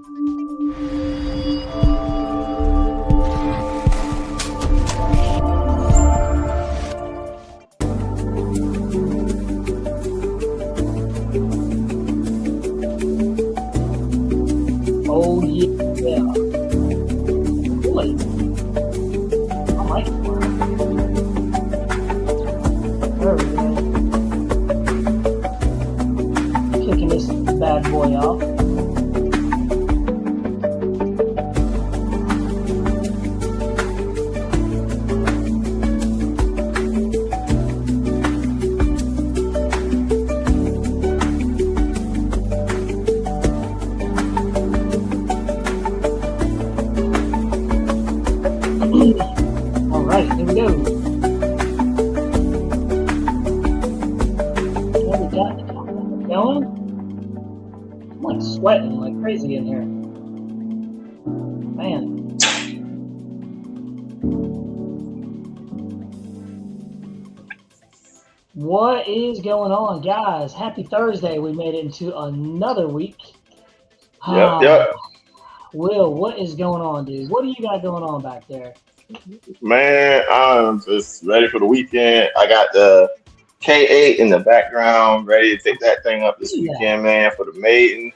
Oh yeah. Boy. I like it. There we go. Kicking this bad boy off. All right, here we go. There we got it going. I'm like sweating like crazy in here. Man. What is going on, guys? Happy Thursday. We made it into another week. Yep. Will, what is going on, dude? What do you got going on back there? Man, I'm just ready for the weekend. I got the K8 in the background, ready to take that thing up this weekend, man, for the maiden.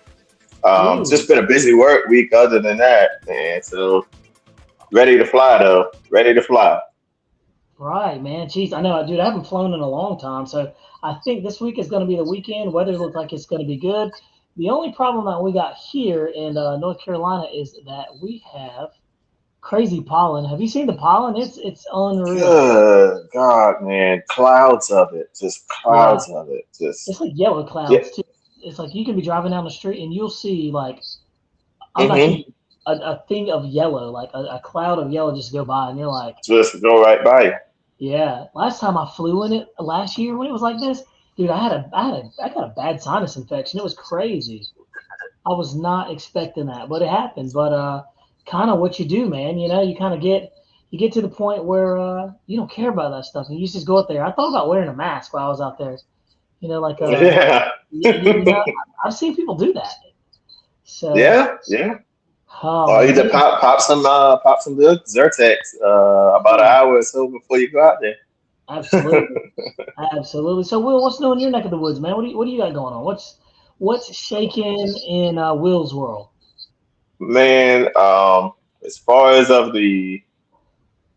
Just been a busy work week other than that, man. So ready to fly, though. Ready to fly. Right, man. Jeez, I know, dude. I haven't flown in a long time, so I think this week is going to be the weekend. Weather looks like it's going to be good. The only problem that we got here in North Carolina is that we have crazy pollen. Have you seen the pollen? It's unreal. Good God, man. Clouds of it. Just clouds of it. It's like yellow clouds, too. It's like you can be driving down the street and you'll see, like, I'm not kidding, a thing of yellow, like a cloud of yellow just go by, and you're like, just go right by you. Yeah. Last time I flew in it last year when it was like this, dude, I got a bad sinus infection. It was crazy. I was not expecting that, but it happened. But kind of what you do, man. You know, you kind of get to the point where you don't care about that stuff, and you just go up there. I thought about wearing a mask while I was out there. You know, like you know, I've seen people do that. So yeah. Either pop some good Zyrtex about an hour or so before you go out there. Absolutely. So, Will, what's new in your neck of the woods, man? What do you got going on? What's shaking in Will's world? Man, as far as of the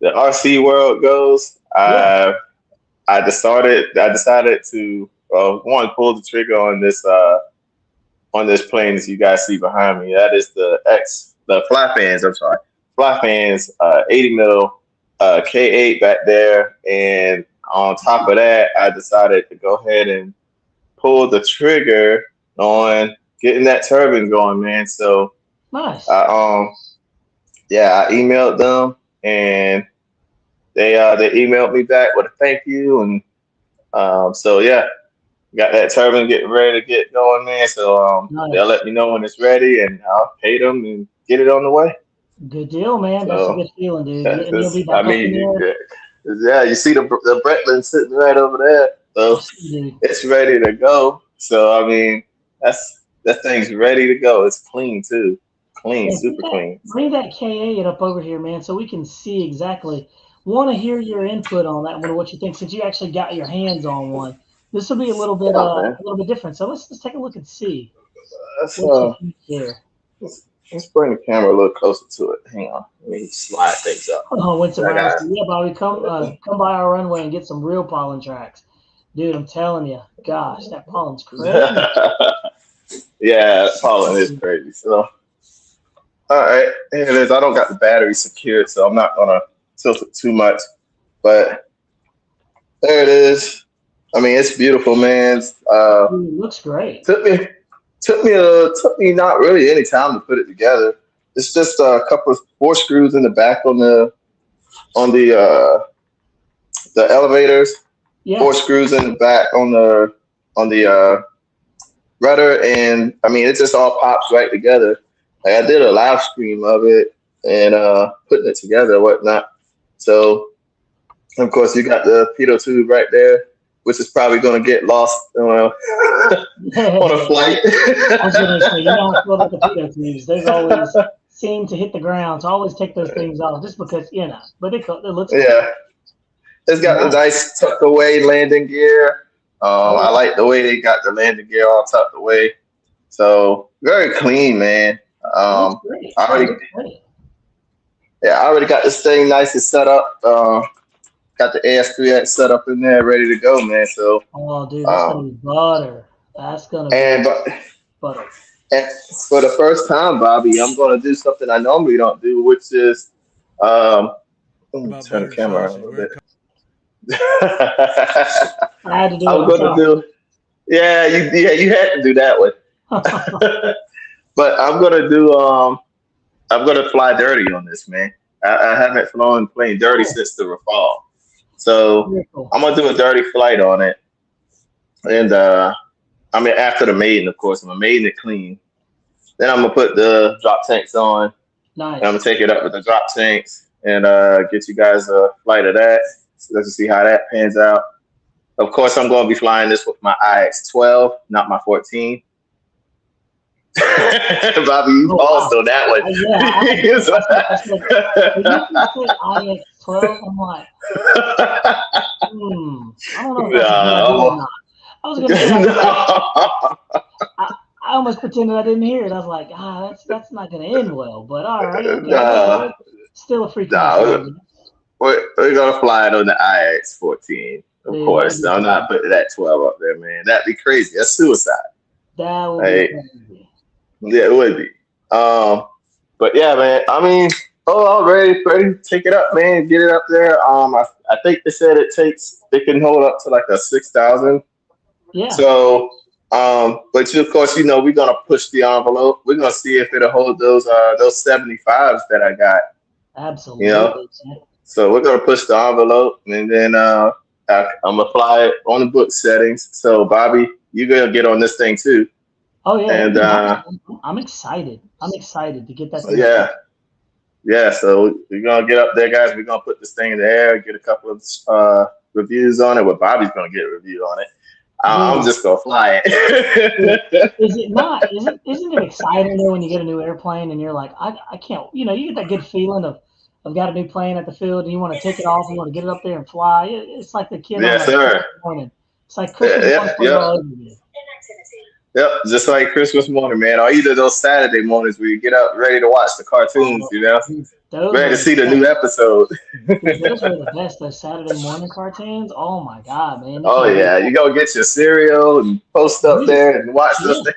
RC world goes, I decided to pull the trigger on this plane as you guys see behind me. That is the Fly Fans 80 mil K8 back there, and on top of that, I decided to go ahead and pull the trigger on getting that turbine going, man. So nice. I emailed them, and they emailed me back with a thank you, and got that turbine getting ready to get going, man. So nice. They'll let me know when it's ready, and I'll pay them and get it on the way. Good deal, man. That's a good feeling, dude. You'll be back you see the Bretland sitting right over there, so it's ready to go. So I mean, that thing's ready to go. It's clean too, super clean. Bring that K8 up over here, man, so we can see exactly. Want to hear your input on that one, what you think, since you actually got your hands on one. This will be a little bit different. So let's take a look and see. Let's bring the camera a little closer to it. Hang on, let me slide things up. Went around. Yeah, Bobby, come by our runway and get some real pollen tracks, dude. I'm telling you, gosh, that pollen's crazy. Yeah, pollen is crazy. So, all right, here it is. I don't got the battery secured, so I'm not gonna tilt it too much, but there it is. I mean, it's beautiful, man. It looks great. Took me not really any time to put it together. It's just a couple of 4 screws in the back on the elevators. Yeah. 4 screws in the back on the rudder, and I mean, it just all pops right together. Like, I did a live stream of it and putting it together and whatnot. So, of course, you got the pitot tube right there. which is probably going to get lost on a flight. I was going to say, you know how the potato tubes, they always seem to hit the ground, so always take those things off just because, you know, but it looks cool. Yeah. It's got the nice tucked away landing gear. I like the way they got the landing gear all tucked away. So very clean, man. I already got this thing nice and set up. Got the AS3X set up in there, ready to go, man. So, dude, that's gonna be butter. That's gonna be butter. And for the first time, Bobby, I'm gonna do something I normally don't do, which is let me turn the camera on a little bit. I had to do I'm gonna do. Yeah, you had to do that one. But I'm gonna fly dirty on this, man. I haven't flown plain dirty since the fall. So I'm gonna do a dirty flight on it, and I mean after the maiden, of course. I'm gonna maiden it clean. Then I'm gonna put the drop tanks on. Nice. And I'm gonna take it up with the drop tanks and get you guys a flight of that. So let's see how that pans out. Of course, I'm gonna be flying this with my IX-12, not my 14. Bobby, you paused on that one. IX-12, I'm like, I don't know. I was gonna say, I almost pretended I didn't hear it. I was like, that's not gonna end well. But all right, okay. Still a freak. We're gonna fly it on the IX-14, of course. I'm not putting that 12 up there, man. That'd be crazy. That's suicide. That would be crazy. Yeah, it would be. But yeah, man. I mean, ready to take it up, man. Get it up there. I think they said it can hold up to like a 6,000. Yeah. So, but of course, you know, we're gonna push the envelope. We're gonna see if it'll hold those 75s that I got. Absolutely. You know. So we're gonna push the envelope, and then I'm gonna fly it on the book settings. So Bobby, you're gonna get on this thing too. Oh yeah, and I'm excited. I'm excited to get that thing. Yeah. So we're gonna get up there, guys. We're gonna put this thing in the air, get a couple of reviews on it. Well, Bobby's gonna get a review on it. I'm just gonna fly it. Is it not? Isn't it exciting though when you get a new airplane and you're like, I can't. You know, you get that good feeling of I've got a new plane at the field and you want to take it off, you want to get it up there and fly. It's like the kid on the morning. It's like Christmas morning. Yep, just like Christmas morning, man. Or either those Saturday mornings where you get up ready to watch the cartoons, you know, ready to see the new episode. Those are the best, those Saturday morning cartoons. Oh my God, man! You go get your cereal and post up there and watch those things.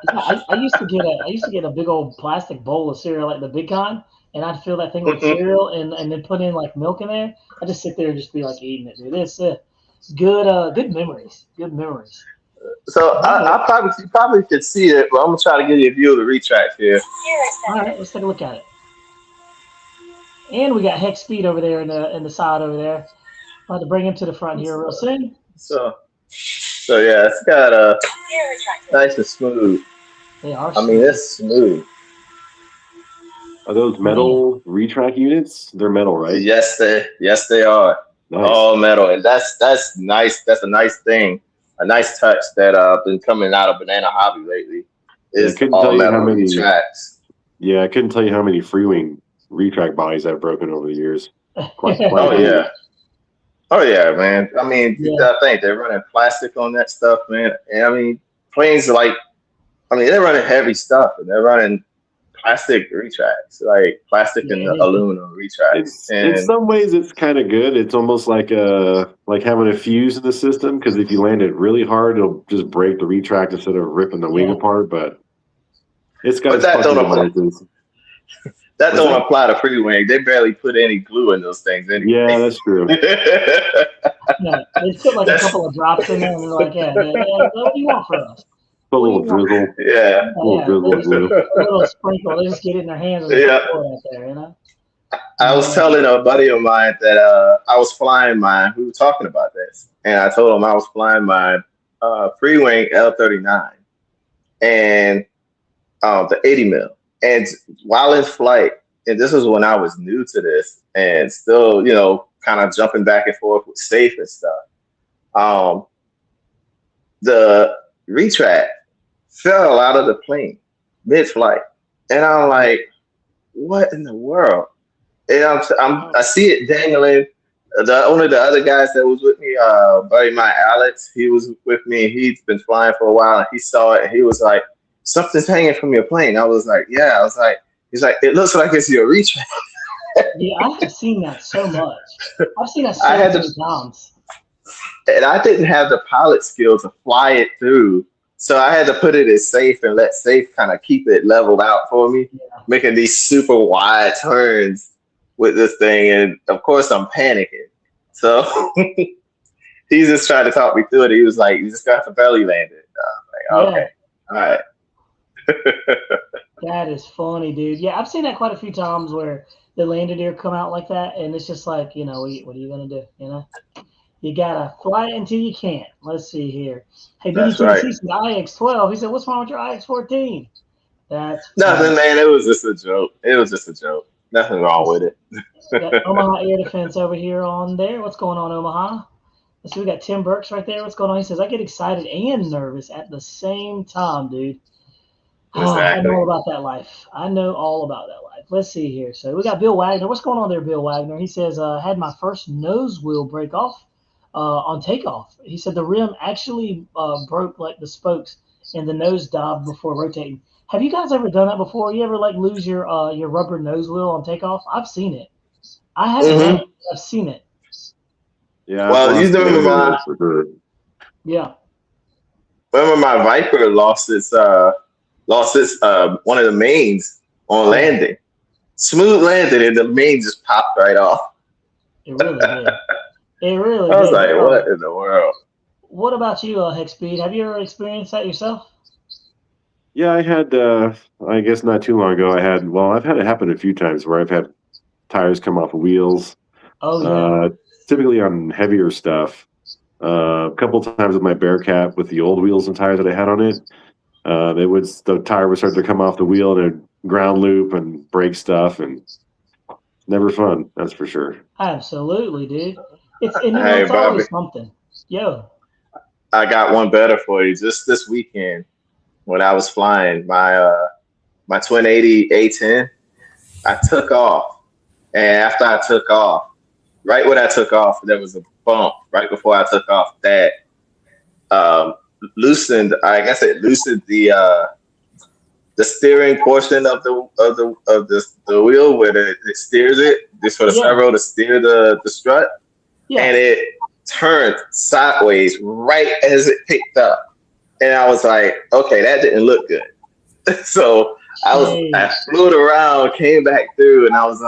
I used to get a big old plastic bowl of cereal, like the big kind, and I'd fill that thing with cereal and then put in like milk in there. I just sit there and just be like eating it, dude. It's good memories. Good memories. So you probably could see it, but I'm gonna try to give you a view of the retract here. All right, let's take a look at it. And we got Hex Speed over there in the side over there. I'll have to bring him to the front here real soon. So yeah, it's got a nice and smooth. They are. I mean, it's smooth. Are those metal retract units? They're metal, right? Yes, they are. Nice. All metal, and that's nice. That's a nice thing. A nice touch that been coming out of Banana Hobby lately is all metal retracts. Yeah, I couldn't tell you how many Freewing retract bodies I've broken over the years. Oh yeah, man. I mean, I think they're running plastic on that stuff, man. And I mean, planes they're running heavy stuff, and they're running plastic retracts, like plastic and aluminum retracts. In some ways, it's kind of good. It's almost like having a fuse in the system, because if you land it really hard, it'll just break the retract instead of ripping the wing apart. But it's got. But that don't apply to free wing. They barely put any glue in those things anyway. Yeah, that's true. They put like a couple of drops in there, and they're like, what do you want from us? Put a little drizzle. Yeah. A little sprinkle. They just get it in their hands and pour it out there, you know? I was telling a buddy of mine that I was flying mine. We were talking about this. And I told him I was flying my free-wing L-39 and the 80 mil. And while in flight, and this was when I was new to this and still, you know, kind of jumping back and forth with safe and stuff. the retract fell out of the plane mid-flight, and I'm like, what in the world? And I see it dangling. One of the other guys that was with me, buddy, my Alex, he was with me. He's been flying for a while, and he saw it. And he was like, "Something's hanging from your plane." I was like, "Yeah." I was like, "He's like, it looks like it's your retract." Yeah, I have seen that so much. I've seen that so many times. And I didn't have the pilot skill to fly it through, so I had to put it as safe and let safe kind of keep it leveled out for me, making these super wide turns with this thing. And of course, I'm panicking. So he just tried to talk me through it. He was like, "You just got to belly land it." I was like, "Okay, all right." That is funny, dude. Yeah, I've seen that quite a few times where the landed gear come out like that, and it's just like, what are you gonna do? You gotta fly it until you can't. Let's see here. Hey, BDT right. The IX-12. He said, "What's wrong with your IX-14?" That's nothing, man. It was just a joke. Nothing wrong with it. Got Omaha Air Defense over here on there. What's going on, Omaha? Let's see. We got Tim Burks right there. What's going on? He says, "I get excited and nervous at the same time, dude." Exactly. I know all about that life. Let's see here. So we got Bill Wagner. What's going on there, Bill Wagner? He says, "Had my first nose wheel break off on takeoff." He said the rim actually broke like the spokes and the nose dived before rotating. Have you guys ever done that before? You ever lose your rubber nose wheel on takeoff? I've seen it. I haven't done it, but I've seen it. Yeah. Well, you remember remember my Viper lost its one of the mains on landing. Smooth landing, and the main just popped right off. It really did. It really I was like, what in the world? What about you, Hexspeed? Have you ever experienced that yourself? Yeah, I had, I guess not too long ago, I've had it happen a few times where I've had tires come off of wheels. Oh, yeah. Typically on heavier stuff. A couple of times with my Bearcat with the old wheels and tires that I had on it. The tire would start to come off the wheel and it'd ground loop and break stuff, and never fun, that's for sure. Absolutely, dude. It's always something. Yo. I got one better for you. Just this weekend when I was flying my Twin 80 A-10, I took off. And after I took off, right when I took off, there was a bump right before I took off that loosened the steering portion of the wheel where it steers it, just for the servo to steer the strut. Yeah. And it turned sideways right as it picked up. And I was like, okay, that didn't look good. So I flew it around, came back through, and I was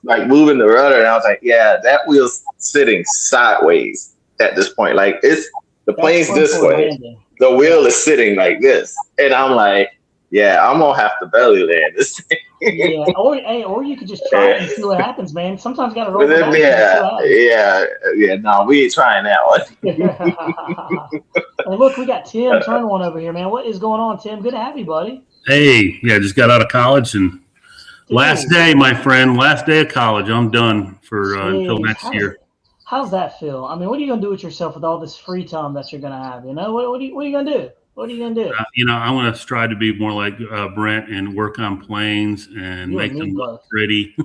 like moving the rudder, and I was like, yeah, that wheel's sitting sideways at this point. Like the plane's this way. Landing. The wheel is sitting like this. And I'm like, yeah, I'm gonna have to belly land this thing. Yeah, or you could just try it and see what happens, man. Sometimes you gotta roll it back. No, we ain't trying that one. And look, we got Tim Turn one over here, man. What is going on, Tim? Good to have you, buddy. Hey, just got out of college and last day, my friend, last day of college. I'm done for until next year. How's that feel? I mean, what are you gonna do with yourself with all this free time that you're gonna have? What are you gonna do? What are you gonna do? I want to strive to be more like Brent and work on planes and make them look pretty.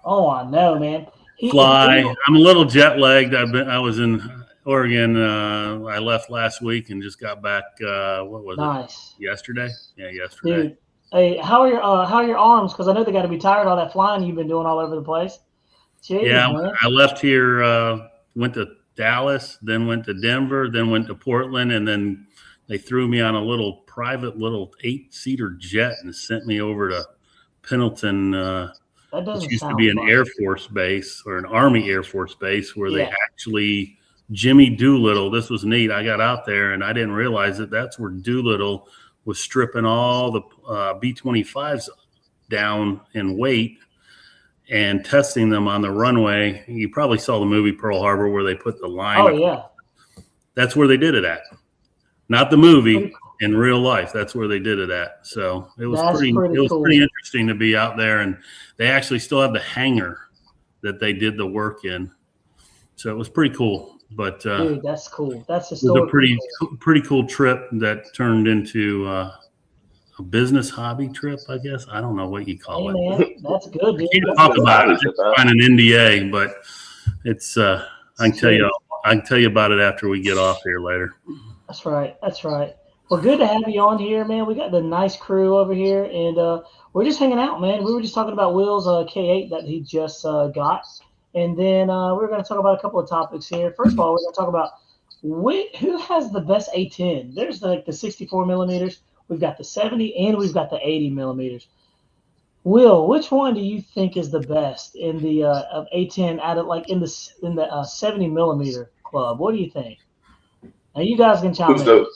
Oh, I know, man. Fly. I'm a little jet lagged. I was in Oregon. I left last week and just got back. What was it? Yesterday. Yeah, yesterday. Dude, hey, how are your arms? Because I know they got to be tired all that flying you've been doing all over the place. Jeez, yeah, man. I left here. Went to Dallas, then went to Denver, then went to Portland, and then they threw me on a private 8-seater jet and sent me over to Pendleton, which used to be an Air Force base or an Army Air Force base where they actually Jimmy Doolittle. This was neat. I got out there and I didn't realize that's where Doolittle was stripping all the B-25s down in weight and testing them on the runway. You probably saw the movie Pearl Harbor where they put the line. Oh, yeah. That's where they did it at. Not the movie, in real life. That's where they did it at. So it was pretty interesting to be out there. And they actually still have the hangar that they did the work in. So it was pretty cool. But dude, that's cool. That's it was a cool. pretty cool trip that turned into a business hobby trip, I guess. I don't know what you call it. Man, that's good, dude. I can't talk about it. Find an NDA, but it's I can tell you about it after we get off here later. That's right. That's right. Well, good to have you on here, man. We got the nice crew over here, and we're just hanging out, man. We were just talking about Will's K8 that he just got, and then we're going to talk about a couple of topics here. First of all, we're going to talk about who has the best A10. There's like the 64 millimeters. We've got the 70, and we've got the 80 millimeters. Will, which one do you think is the best in the of A10 out of like in the 70 millimeter club? What do you think? Now you guys can chime in.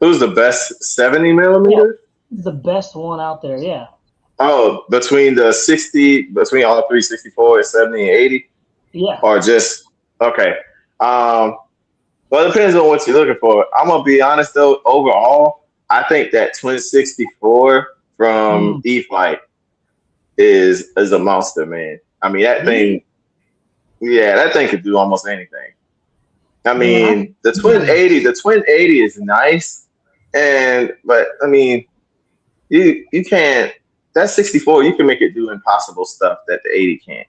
Who's the best 70 millimeter? Yeah, the best one out there, yeah. Oh, between all three, 64, 70, and 80? Yeah. Or just, okay. Well, it depends on what you're looking for. I'm going to be honest, though, overall, I think that Twin 64 from E-flite is a monster, man. I mean, that thing, that thing could do almost anything. I mean, the Twin 80 is nice. But I mean, you can't. That 64, you can make it do impossible stuff that the 80 can't.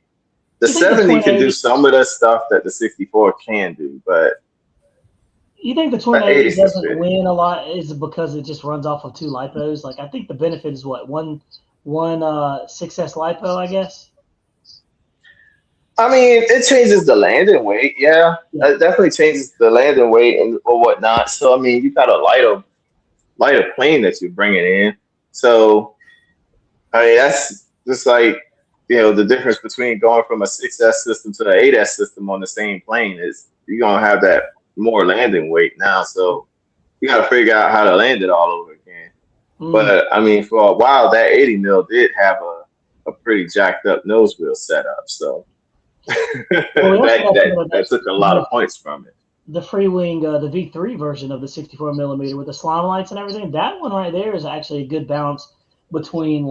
The 70 can do some of the stuff that the 64 can do, but you think the Twin 80 doesn't win a lot is because it just runs off of two lipos? Like I think the benefit is what one 6S lipo, I guess. I mean, it changes the landing weight. Yeah. It definitely changes the landing weight or whatnot. So I mean, you got a lighter plane that you're bringing in. So, I mean, that's just like, the difference between going from a 6S system to the 8S system on the same plane is you're going to have that more landing weight now. So, you got to figure out how to land it all over again. But, I mean, for a while, that 80 mil did have a pretty jacked up nose wheel setup. So, that took a lot of points from it. The Freewing, the V3 version of the 64 millimeter with the slalom lights and everything, that one right there is actually a good balance between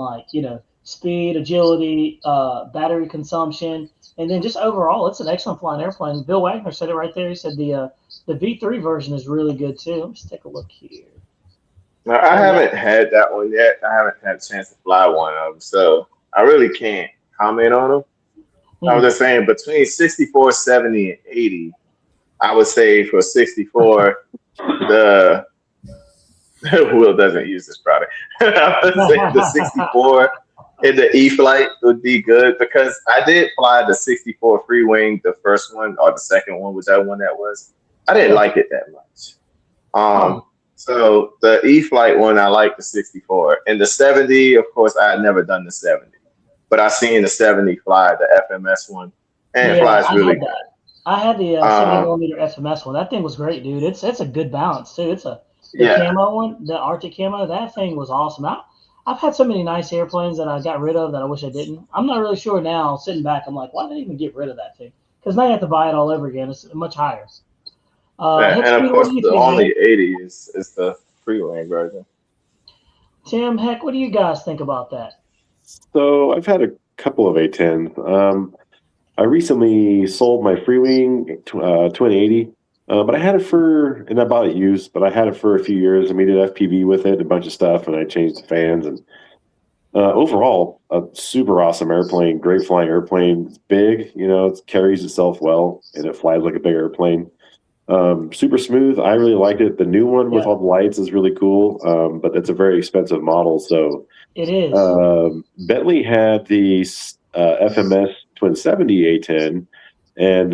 speed, agility, battery consumption, and then just overall, it's an excellent flying airplane. Bill Wagner said it right there. He said the V3 version is really good too. Let me just take a look here. Now, I haven't had that one yet. I haven't had a chance to fly one of them, so I really can't comment on them. I was just saying between 64, 70, and 80. I would say for 64, the Will doesn't use this product. I would say the 64 and the E-flite would be good because I did fly the 64 free wing, the first one or the second one, whichever one that was. I didn't like it that much. So the E-flite one, I like the 64. And the 70, of course, I had never done the 70. But I seen the 70 fly, the FMS one, and it flies really good. I had the 70 millimeter FMS one. That thing was great, dude. It's a good balance too. It's the camo one, the Arctic camo. That thing was awesome. I've had so many nice airplanes that I got rid of that I wish I didn't. I'm not really sure now. Sitting back, I'm like, why did I even get rid of that thing? Because now you have to buy it all over again. It's much higher. And of course, the only 80 is the free-wing version. Tim, heck, what do you guys think about that? So I've had a couple of A10s. I recently sold my Freewing Twin 80, but I had it and I bought it used, but I had it for a few years, and we did FPV with it, a bunch of stuff, and I changed the fans. And overall, a super awesome airplane, great flying airplane. It's big, it carries itself well, and it flies like a big airplane. Super smooth. I really liked it. The new one with all the lights is really cool, but it's a very expensive model. So it is. Bentley had the FMS Twin 70 A10, and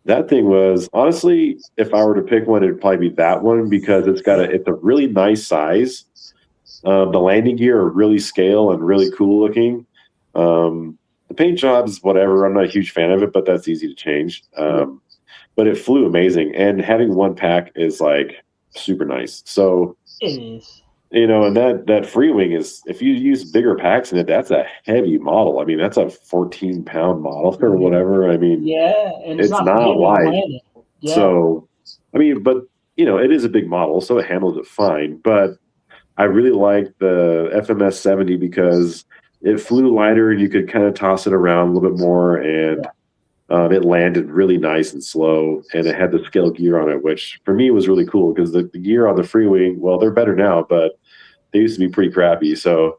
that thing was, honestly, if I were to pick one, it'd probably be that one because it's a really nice size. The landing gear are really scale and really cool looking. The paint jobs, whatever. I'm not a huge fan of it, but that's easy to change. But it flew amazing, and having one pack is like super nice. So it is. And that free wing is, if you use bigger packs in it, that's a heavy model. I mean, that's a 14-pound model or whatever. I mean, and it's not light. Yeah. So, I mean, but it is a big model, so it handles it fine. But I really like the FMS 70 because it flew lighter, and you could kind of toss it around a little bit more, and It landed really nice and slow, and it had the scale gear on it, which for me was really cool because the gear on the free wing, well, they're better now, but they used to be pretty crappy. So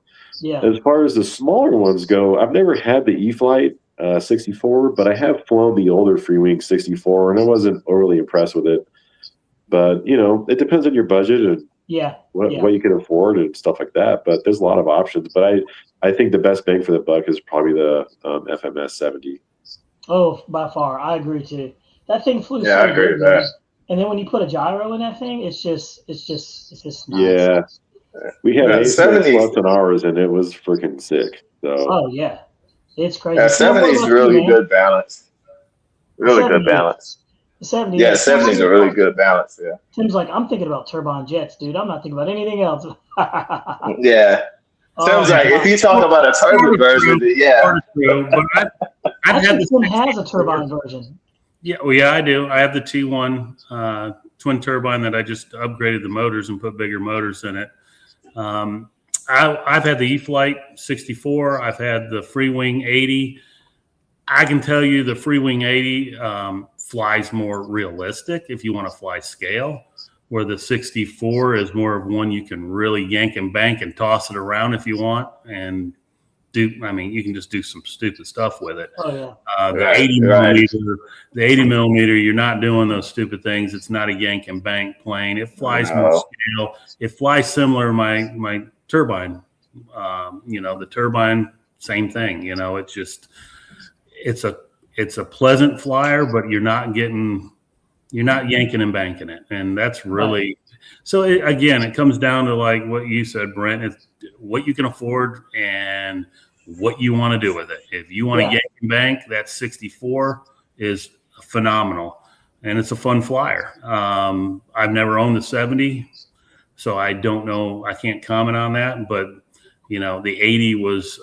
as far as the smaller ones go, I've never had the E-flite 64, but I have flown the older free wing 64, and I wasn't overly impressed with it. But it depends on your budget and what you can afford and stuff like that. But there's a lot of options. But I think the best bang for the buck is probably the FMS 70. Oh, by far, I agree too. That thing flew. Yeah, I agree with that. And then when you put a gyro in that thing, it's just nice. Yeah. We had 70 plus an hours, and it was freaking sick. So. Oh yeah, it's crazy. Yeah, 70 is really good balance. Really good balance. The 70. Yeah, 70 is a really good balance. Yeah. Tim's like, I'm thinking about turbine jets, dude. I'm not thinking about anything else. Yeah. Tim's like, if you talk about a turbine version, yeah. But I think Tim has a turbine version. Yeah, I do. I have the T1 twin turbine that I just upgraded the motors and put bigger motors in it. I've had the E-flite 64. I've had the free wing 80. I can tell you the free wing 80 flies more realistic if you want to fly scale, where the 64 is more of one you can really yank and bank and toss it around if you want and you can just do some stupid stuff with it. Oh yeah. The 80 millimeter, the 80 millimeter, you're not doing those stupid things. It's not a yank and bank plane. It flies more scale. It flies similar to my turbine. The turbine, same thing. It's just it's a pleasant flyer, but you're not yanking and banking it, and that's really so. It comes down to like what you said, Brent. It's what you can afford and what you want to do with it. If you want to yank and bank, that 64 is phenomenal, and it's a fun flyer. I've never owned the 70, so I don't know. I can't comment on that, but the 80 was.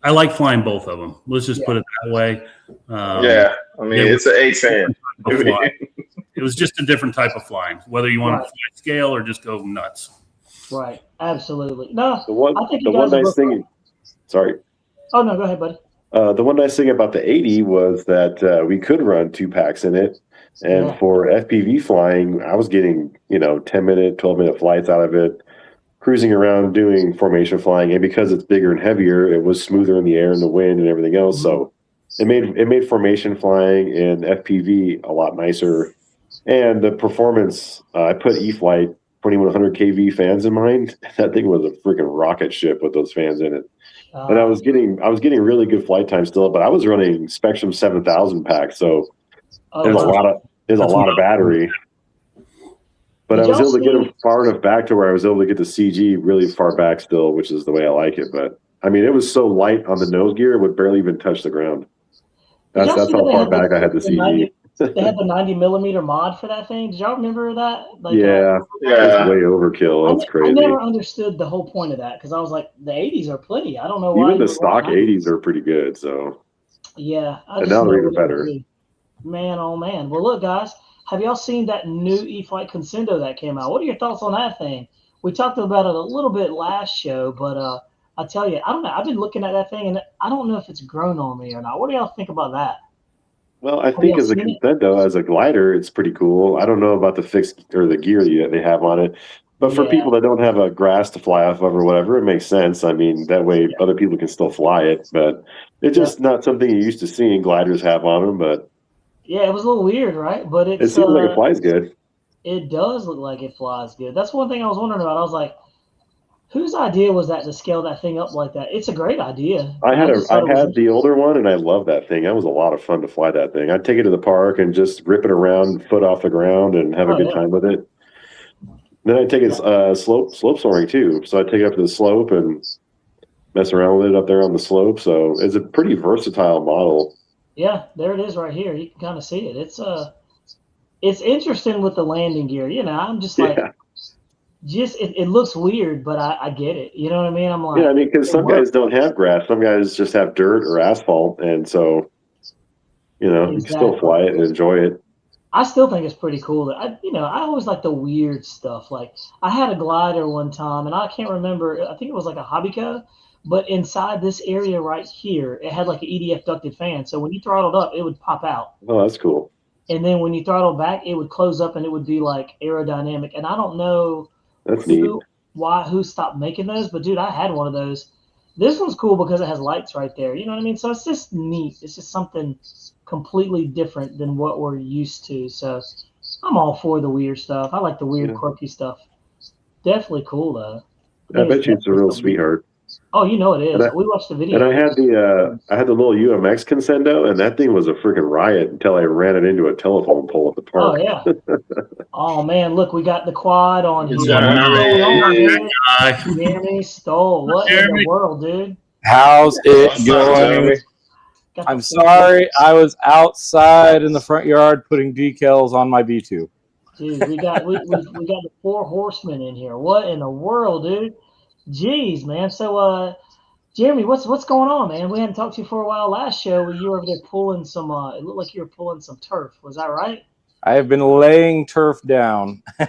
I like flying both of them. Let's just put it that way. It's an A-10. It was just a different type of flying, whether you want to fly scale or just go nuts. Right. Absolutely. No, the one nice thing. Sorry. Oh, no, go ahead, buddy. The one nice thing about the 80 was that we could run 2 packs in it. And for FPV flying, I was getting, 10-minute, 12-minute flights out of it. Cruising around doing formation flying, and because it's bigger and heavier, it was smoother in the air and the wind and everything else. So it made formation flying and FPV a lot nicer. And the performance, I put E-flite 2100 kV fans in mine. That thing was a freaking rocket ship with those fans in it. And I was getting really good flight time still, but I was running Spectrum 7000 packs, so there's a lot of battery. But I was able to get them far enough back to where I was able to get the CG really far back still, which is the way I like it. But it was so light on the nose gear, it would barely even touch the ground. That's how far back I had the CG. They had the 90 millimeter mod for that thing. Did y'all remember that? It's way overkill. That's crazy. I never understood the whole point of that because I was like, the 80s are plenty. I don't know why. Even the stock 80s are pretty good. So yeah, and now they're even better. Man, oh man. Well, look, guys. Have y'all seen that new E-flite Conscendo that came out? What are your thoughts on that thing? We talked about it a little bit last show, but I tell you, I don't know. I've been looking at that thing, and I don't know if it's grown on me or not. What do y'all think about that? Well, I think as a Conscendo, as a glider, it's pretty cool. I don't know about the fixed or the gear that they have on it, but for people that don't have a grass to fly off of or whatever, it makes sense. That way other people can still fly it, but it's just not something you're used to seeing gliders have on them, but yeah, it was a little weird, right? But it seems like it flies good. It does look like it flies good. That's one thing I was wondering about. I was like, whose idea was that to scale that thing up like that? It's a great idea. I had the older one, and I love that thing. That was a lot of fun to fly that thing. I'd take it to the park and just rip it around, foot off the ground, and have a good time with it. Then I'd take it slope soaring too. So I'd take it up to the slope and mess around with it up there on the slope. So it's a pretty versatile model. Yeah, there it is right here. You can kind of see it. It's interesting with the landing gear. I'm just like, it looks weird, but I get it. You know what I mean? I'm like, because some guys don't have grass. Some guys just have dirt or asphalt, and so you can still fly it and enjoy it. I still think it's pretty cool. That I always like the weird stuff. Like I had a glider one time, and I can't remember. I think it was like a Hobbyco, but inside this area right here, it had like an EDF ducted fan. So when you throttled up, it would pop out, Oh, that's cool. and then when you throttled back, it would close up, and it would be like aerodynamic. And I don't know That's neat. who stopped making those, but dude, I had one of those. This one's cool because it has lights right there. You know what I mean? So it's just neat. It's just something completely different than what we're used to. So I'm all for the weird stuff. I like the weird, quirky stuff. Definitely cool though. I bet you it's a real sweetheart. Oh, you know it is. We watched the video. And I had the little UMX Conscendo, and that thing was a freaking riot until I ran it into a telephone pole at the park. Oh yeah. Oh man, look, we got the quad on here. Jeremy Stoll. What in the world, dude? How's it going? I'm sorry, I was outside in the front yard putting decals on my B2. Dude, we got the 4 horsemen in here. What in the world, dude? Jeez, man. So, Jeremy, what's going on, man? We hadn't talked to you for a while. Last show, you were over there pulling some. It looked like you were pulling some turf. Was that right? I have been laying turf down. Oh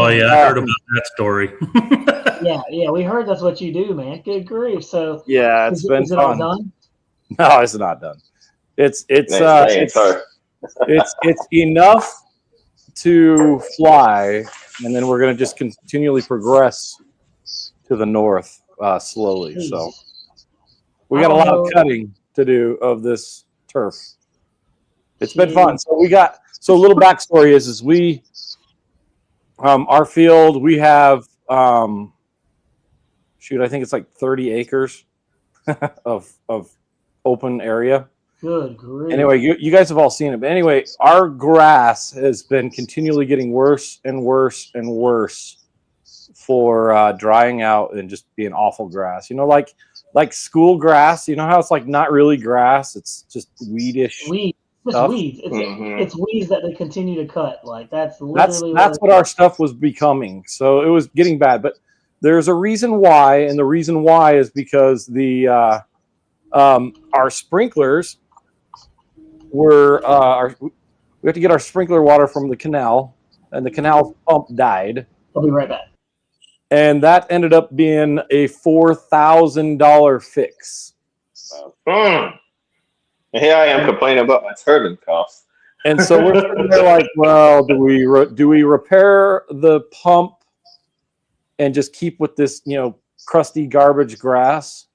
yeah, I heard about that story. yeah, we heard that's what you do, man. Good grief. So yeah, it's been is it fun. all done? No, it's not done. It's enough to fly, and then we're going to just continually progress to the north slowly. Jeez. So we got a lot of cutting to do of this turf. It's been fun. So a little backstory is we our field, we have I think it's like 30 acres of open area. Good grief. Anyway, you guys have all seen it. But anyway, our grass has been continually getting worse and worse and worse for drying out and just being awful grass. You know, like school grass. You know how it's like not really grass; it's just weedish. Weeds. It's weeds. It's weeds that they continue to cut. Like that's literally that's what our stuff was becoming. So it was getting bad. But there's a reason why, and the reason why is because the our sprinklers were we have to get our sprinkler water from the canal, and the canal pump died. I'll be right back. And that ended up being a $4,000 fix. And here I am complaining about my turbine costs. And so we're sitting there like, well, do we repair the pump and just keep with this, crusty garbage grass?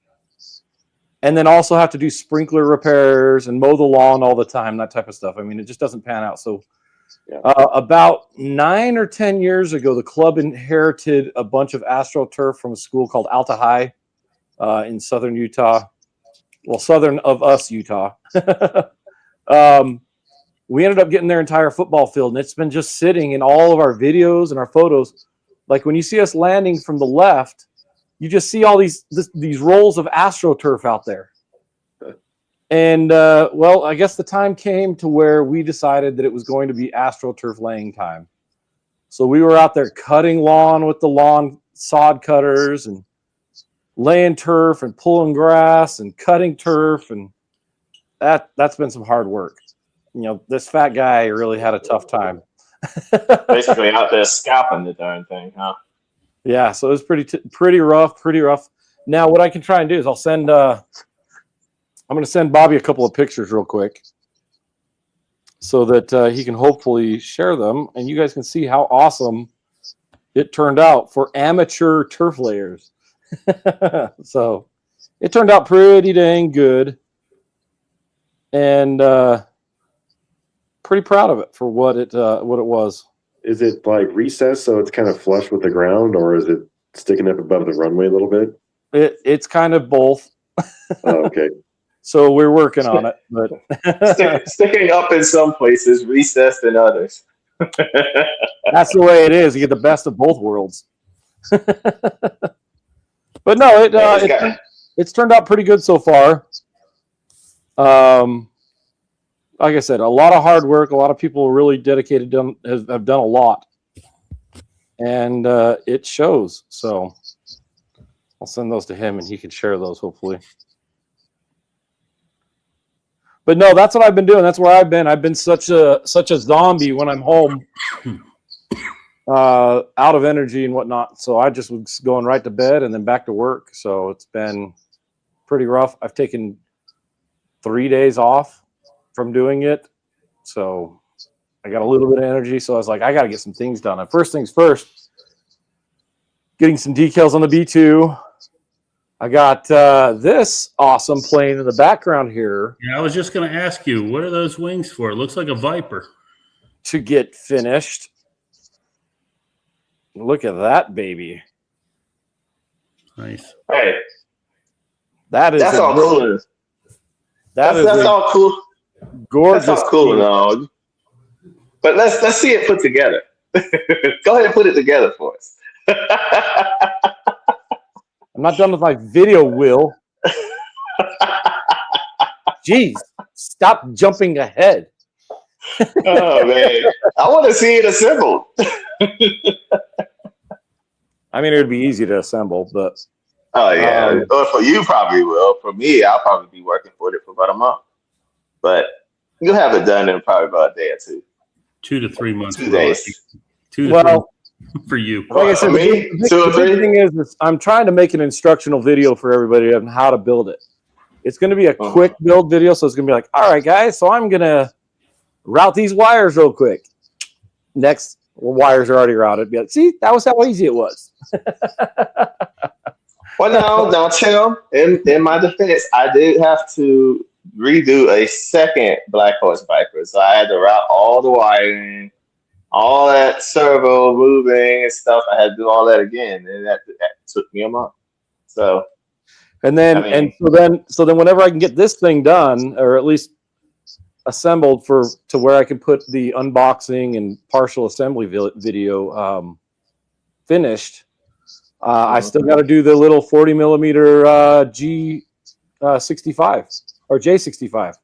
And then also have to do sprinkler repairs and mow the lawn all the time, that type of stuff. I mean, it just doesn't pan out. So about 9 or 10 years ago, the club inherited a bunch of AstroTurf from a school called Alta High in southern Utah. Well, southern of us, Utah. We ended up getting their entire football field, and it's been just sitting in all of our videos and our photos. Like when you see us landing from the left, you just see all these rolls of AstroTurf out there. And, well, I guess the time came to where we decided that it was going to be AstroTurf laying time. So we were out there cutting lawn with the lawn sod cutters and laying turf and pulling grass and cutting turf. And that's been some hard work. This fat guy really had a tough time. Basically out there scalping the darn thing, huh? Yeah, so it was pretty rough. Now, what I can try and do is I'm going to send Bobby a couple of pictures real quick so that he can hopefully share them, and you guys can see how awesome it turned out for amateur turf layers. So it turned out pretty dang good, and pretty proud of it for what it was. Is it like recessed so it's kind of flush with the ground, or is it sticking up above the runway a little bit? It's kind of both. Oh, okay. So we're working on it, but sticking up in some places, recessed in others. That's the way it is. You get the best of both worlds. But no, it's turned out pretty good so far. Like I said, a lot of hard work. A lot of people really dedicated have done a lot, and it shows. So I'll send those to him, and he can share those hopefully. But no, that's what I've been doing. That's where I've been. I've been such a zombie when I'm home, out of energy and whatnot. So I just was going right to bed and then back to work. So it's been pretty rough. I've taken 3 days off from doing it. So I got a little bit of energy. So I was like, I got to get some things done. And first things first, getting some decals on the B2. I got this awesome plane in the background here. Yeah, I was just going to ask you, what are those wings for? It looks like a Viper. To get finished. Look at that baby. Nice. Hey, That's all cool. That's all cool. Gorgeous. That's all cool and all. But let's see it put together. Go ahead and put it together for us. I'm not done with my video, Will. Jeez, stop jumping ahead. Oh, man. I want to see it assembled. I mean, it would be easy to assemble, but... Oh, yeah. For you, probably will. For me, I'll probably be working for it for about a month. But you'll have it done in probably about a day or two. 2 to 3 months. 2 days. 2 to 3 for you. Like I said, me? the big thing is I'm trying to make an instructional video for everybody on how to build it. It's going to be a quick build video, so it's going to be like, all right, guys, so I'm going to route these wires real quick. Next, wires are already routed. Be like, see, that was how easy it was. Well, now, Tim, in my defense, I did have to redo a second Black Horse Viper. So I had to route all the wiring, all that servo moving and stuff. I had to do all that again, and that took me a month. So, and then so then whenever I can get this thing done, or at least assembled to where I can put the unboxing and partial assembly video finished, I still got to do the little 40 millimeter G65 or J65.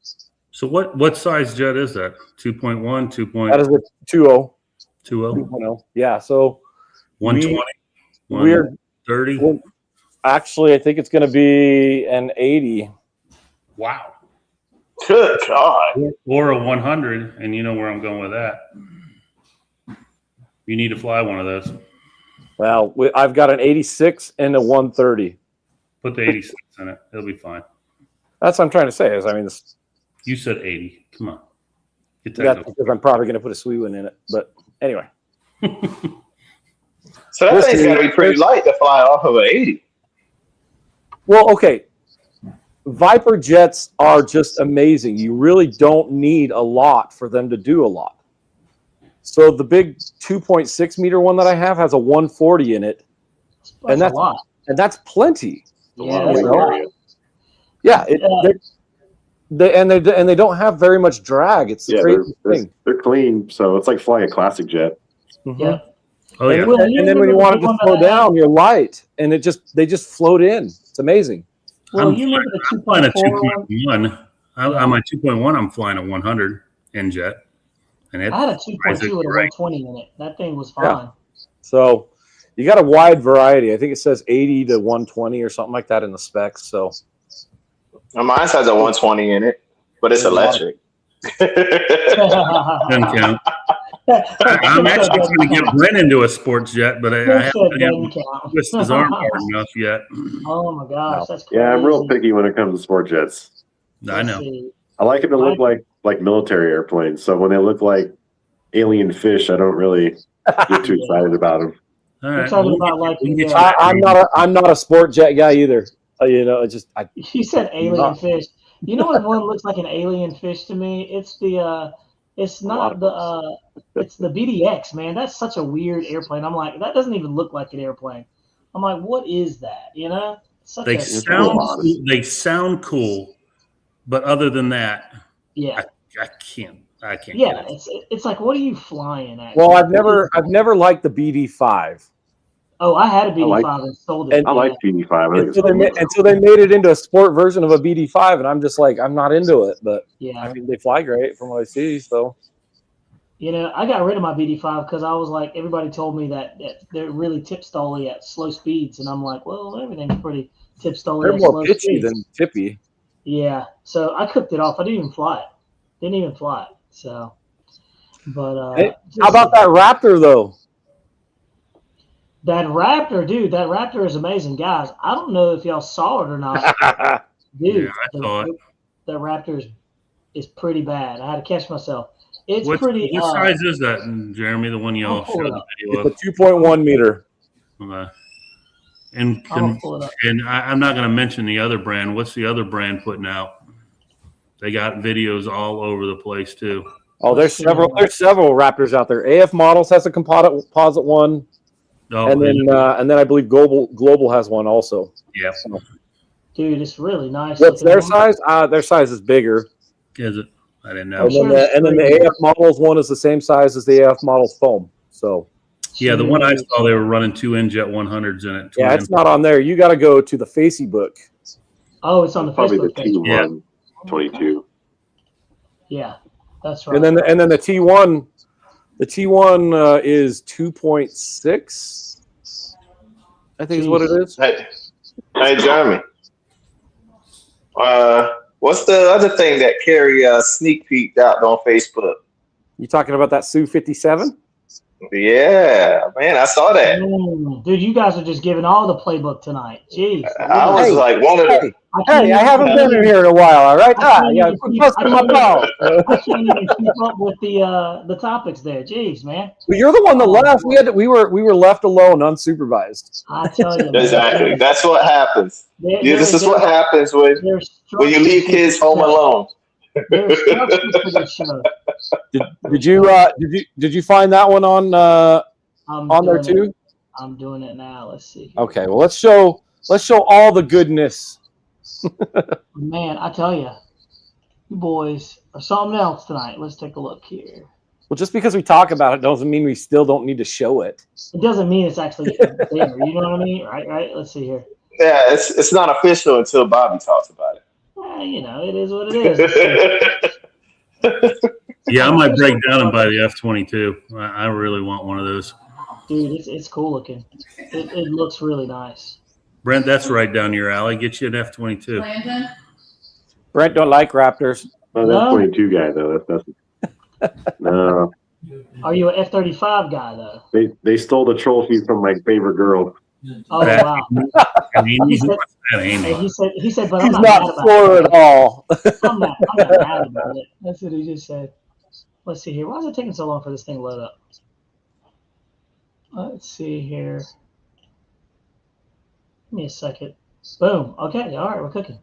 So what size jet is that? 2.1, 2. That is a 2.0. 2.0. 2.0. Yeah. So 120. We're 30. Actually, I think it's going to be an 80. Wow. Good God. Or a 100, and you know where I'm going with that. You need to fly one of those. Well, I've got an 86 and a 130. Put the 86 in it. It'll be fine. That's what I'm trying to say. You said 80. Come on. That's because I'm probably going to put a sweet one in it. But anyway. So that thing's got to be pretty light to fly off of an 80. Well, okay. Viper jets are just amazing. You really don't need a lot for them to do a lot. So the big 2.6 meter one that I have has a 140 in it. That's a lot. And that's plenty. Yeah, that's a lot. Yeah, they don't have very much drag. It's the crazy thing. They're clean, so it's like flying a classic jet. Mm-hmm. Yeah. Oh yeah. And then when you want it to slow down, you're light, and they just float in. It's amazing. Well, you remember the 2.1? On my 2.1, I'm flying a 100 in jet. And I had a 2.2 with a 120 in it. That thing was fine. Yeah. So you got a wide variety. I think it says 80 to 120 or something like that in the specs. So mine has a 120 in it, but it's electric. Doesn't count. I'm actually trying to get Brent into a sports jet, but I haven't twisted his arm hard enough yet. Oh my gosh, that's crazy. Yeah, I'm real picky when it comes to sport jets. I know. I like them to look like military airplanes. So when they look like alien fish, I don't really get too excited about them. All right. I'm not a sport jet guy either. You said alien fish. You know what one looks like an alien fish to me? It's the it's the BDX, man. That's such a weird airplane. I'm like, that doesn't even look like an airplane. I'm like, what is that? You know? They sound cool, but other than that, yeah, I can't. Yeah, it's like, what are you flying at? Well, I've never liked the BD5. Oh, I had a BD5 and sold it. I like BD5. Until they made it into a sport version of a BD5, and I'm just like, I'm not into it. But yeah, I mean, they fly great from what I see. So, I got rid of my BD5 because I was like, everybody told me that they're really tip-stolly at slow speeds, and I'm like, well, everything's pretty tip-stolly. They're more pitchy than tippy. Yeah. So I cooked it off. I didn't even fly it. So, but Hey, how about that Raptor though? That Raptor, dude, that Raptor is amazing. Guys, I don't know if y'all saw it or not. Dude, Yeah, I saw it. The Raptor is pretty bad. I had to catch myself. It's What pretty. size is that, Jeremy? The one y'all showed the video It's a 2.1 meter. of? And pull it up. and I'm not going to mention the other brand. What's the other brand putting out? They got videos all over the place too. Oh, there's several Raptors out there. AF Models has a composite one. Oh, and then I believe Global has one also. Yeah. So, dude, it's really nice. what's their size? Their size is bigger. Is it? I didn't know. And then the AF Models one is the same size as the AF Models foam. So yeah, the one I saw, they were running 2 Injet 100s in it. Yeah, it's not on there. You got to go to the Facey book. Oh, it's on the probably Facebook the page. T1 22. Yeah, that's right. And then the T1, is 2.6. I think is what it is. Hey, Jeremy. What's the other thing that Carrie sneak peeked out on Facebook? You talking about that Su-57? Yeah, man, I saw that. Dude, you guys are just giving all the playbook tonight. Jeez. I was like, one of the. Hey, I haven't been in here in a while. All right, quit busting my balls. I can't even keep up with the topics there. Jeez, man. Well, you're the one that left. We were left alone, unsupervised. I tell you, Exactly. man. This is what happens when you leave kids home alone. Did you find that one on there too? I'm doing it now. Let's see. Okay, well let's show all the goodness. Man, I tell you, you boys are something else tonight. Let's take a look here. Well, just because we talk about it doesn't mean we still don't need to show it. It doesn't mean it's actually there. You know what I mean? Right. Let's see here. Yeah, it's not official until Bobby talks about it. It is what it is. Yeah, I might break down and buy the F-22. I really want one of those. Dude, it's cool looking. It looks really nice. Brent, that's right down your alley. Get you an F-22. Brent don't like Raptors. Oh, that 22 guy though. That's no. Are you an F-35 guy though? They stole the trophy from my favorite girl. Oh wow! He said, but he's I'm not for it all. I'm not mad about it. That's what he just said. Let's see here. Why is it taking so long for this thing to load up? Let's see here. Give me a second. Boom. Okay. All right. We're cooking.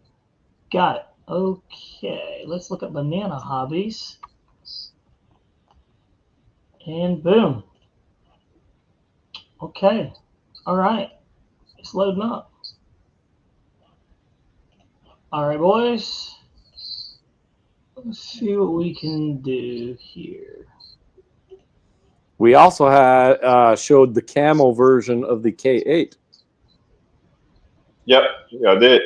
Got it. Okay. Let's look at banana hobbies. And boom. Okay. All right. It's loading up. All right, boys. Let's see what we can do here. We also had showed the camo version of the K8. Yep, I did.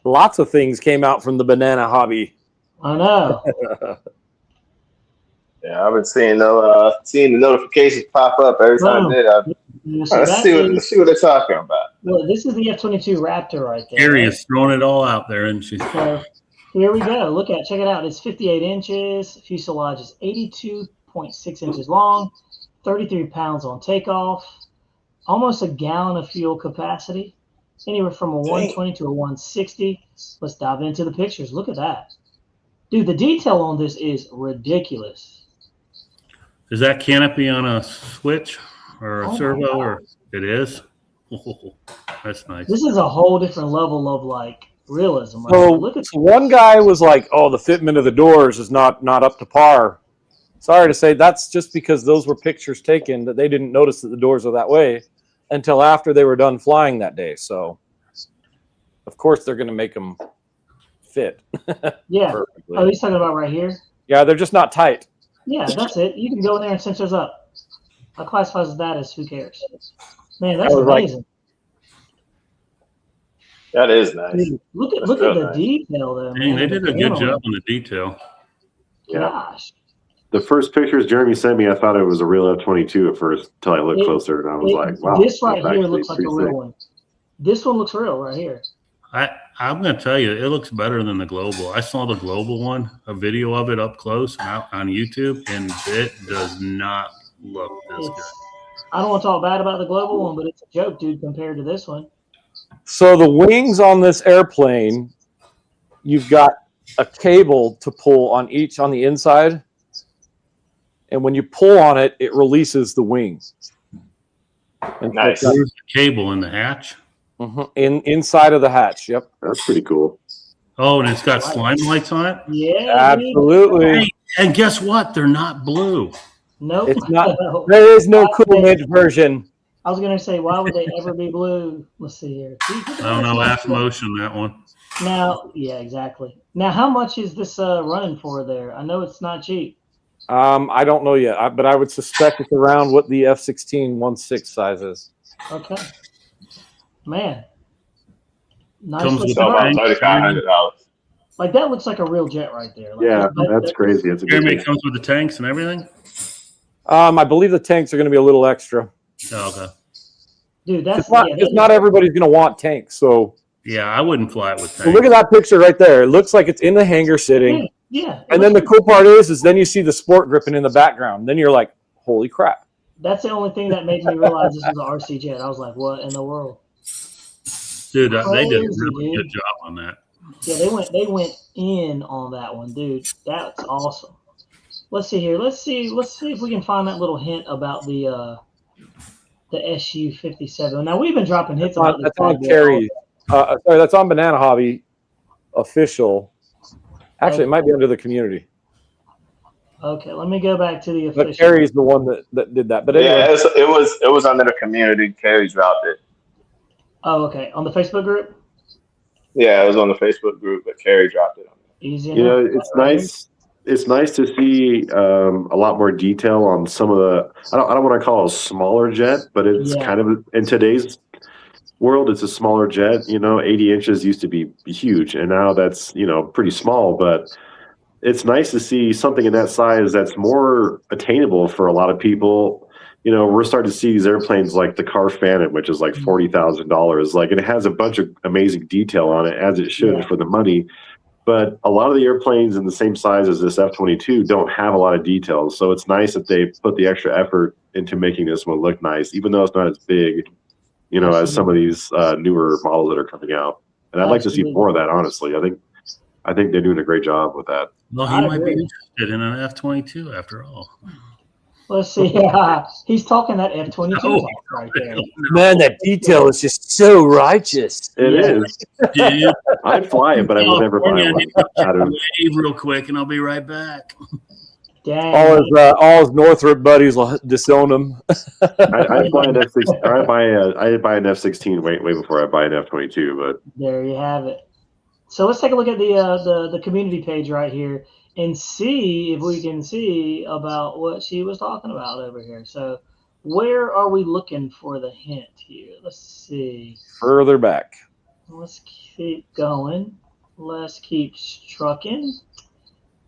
Lots of things came out from the banana hobby. I know. Yeah, I've been seeing the notifications pop up every time I did. Let's see what they're talking about. Well, this is the F-22 Raptor right there. Carrie is throwing it all out there, and she's. So here we go. Check it out. It's 58 inches. Fuselage is 82.6 inches long. 33 pounds on takeoff. Almost a gallon of fuel capacity. Anywhere from a 120 to a 160. Let's dive into the pictures. Look at that. Dude, the detail on this is ridiculous. Is that canopy on a switch or a servo? Or it is? Oh, that's nice. This is a whole different level of realism. So look at one guy was like, "Oh, the fitment of the doors is not up to par." Sorry to say, that's just because those were pictures taken that they didn't notice that the doors are that way until after they were done flying that day. So, of course, they're going to make them fit. Yeah. Perfectly. Oh, he's talking about right here? Yeah, they're just not tight. Yeah, that's it. You can go in there and cinch those up. I classify that as who cares. Man, that's amazing. That is nice. Dude, look at the detail there, man. They did a good job on the detail. Gosh. The first pictures Jeremy sent me, I thought it was a real F-22 at first until I looked closer, and I was like, wow. This right here looks like a real one. This one looks real right here. I'm going to tell you, it looks better than the Global. I saw the Global one, a video of it up close out on YouTube, and it does not look this good. I don't want to talk bad about the Global one, but it's a joke, dude, compared to this one. So the wings on this airplane, you've got a cable to pull on the inside, and when you pull on it, it releases the wing. And Nice. There's the cable in the hatch. Inside of the hatch. Yep, That's pretty cool. Oh, and it's got slime lights on it. Yeah, absolutely. Hey, and guess what? They're not blue. Nope. It's not. There is no Cool Midge version. I was going to say, why would they ever be blue? Let's see here. I don't know. Ask Motion that one. Now, yeah, exactly. Now, how much is this running for there? I know it's not cheap. I don't know yet, but I would suspect it's around what the F-16 1.6 size is. Okay. Man. Nice. Comes with about $3,500. Like, that looks like a real jet right there. Like, Yeah, that's crazy. It's a good Jeremy thing. comes with the tanks and everything. I believe the tanks are going to be a little extra. Oh, okay. Dude, that's It's not everybody's going to want tanks, so. Yeah, I wouldn't fly it with tanks. Well, look at that picture right there. It looks like it's in the hangar sitting. Yeah. And then the cool part is then you see the sport gripping in the background. Then you're like, holy crap. That's the only thing that made me realize this was an RC jet. I was like, what in the world? Dude, they did a Crazy, really dude. good job on that. Yeah, they went in on that one, dude. That's awesome. Let's see here. Let's see if we can find that little hint about the SU-57. Now we've been dropping hits about this. That's on Carrie. Sorry, that's on Banana Hobby official. Actually, it might be under the community. Okay, let me go back to the official. But Carrie's the one that did that. But anyway. Yeah, it was under the community. Carrie dropped it. Oh, okay. On the Facebook group? Yeah, it was on the Facebook group, but Carrie dropped it. Easy You know, enough. it's nice. It's nice to see a lot more detail on some of the. I don't want to call it a smaller jet, but it's kind of in today's world, it's a smaller jet. 80 inches used to be huge, and now that's pretty small. But it's nice to see something in that size that's more attainable for a lot of people. We're starting to see these airplanes like the Car Phantom, which is like $40,000. Like, it has a bunch of amazing detail on it, as it should for the money. But a lot of the airplanes in the same size as this F-22 don't have a lot of details. So it's nice that they put the extra effort into making this one look nice, even though it's not as big, as some of these newer models that are coming out. And I'd like to see more of that, honestly. I think they're doing a great job with that. Well, he might be interested in an F-22 after all. Let's see. He's talking that F-22 right there. Man, that detail is just so righteous. It is. Dude, I'd fly it, but I would never buy one. Wave real quick, and I'll be right back. Dang. All his Northrop buddies will disown him. I'd buy an F-16. I'd buy an F-16 way before I buy an F-22. But there you have it. So let's take a look at the community page right here and see if we can see about what she was talking about over here. So where are we looking for the hint here? Let's see. Further back. Let's keep going. Let's keep trucking.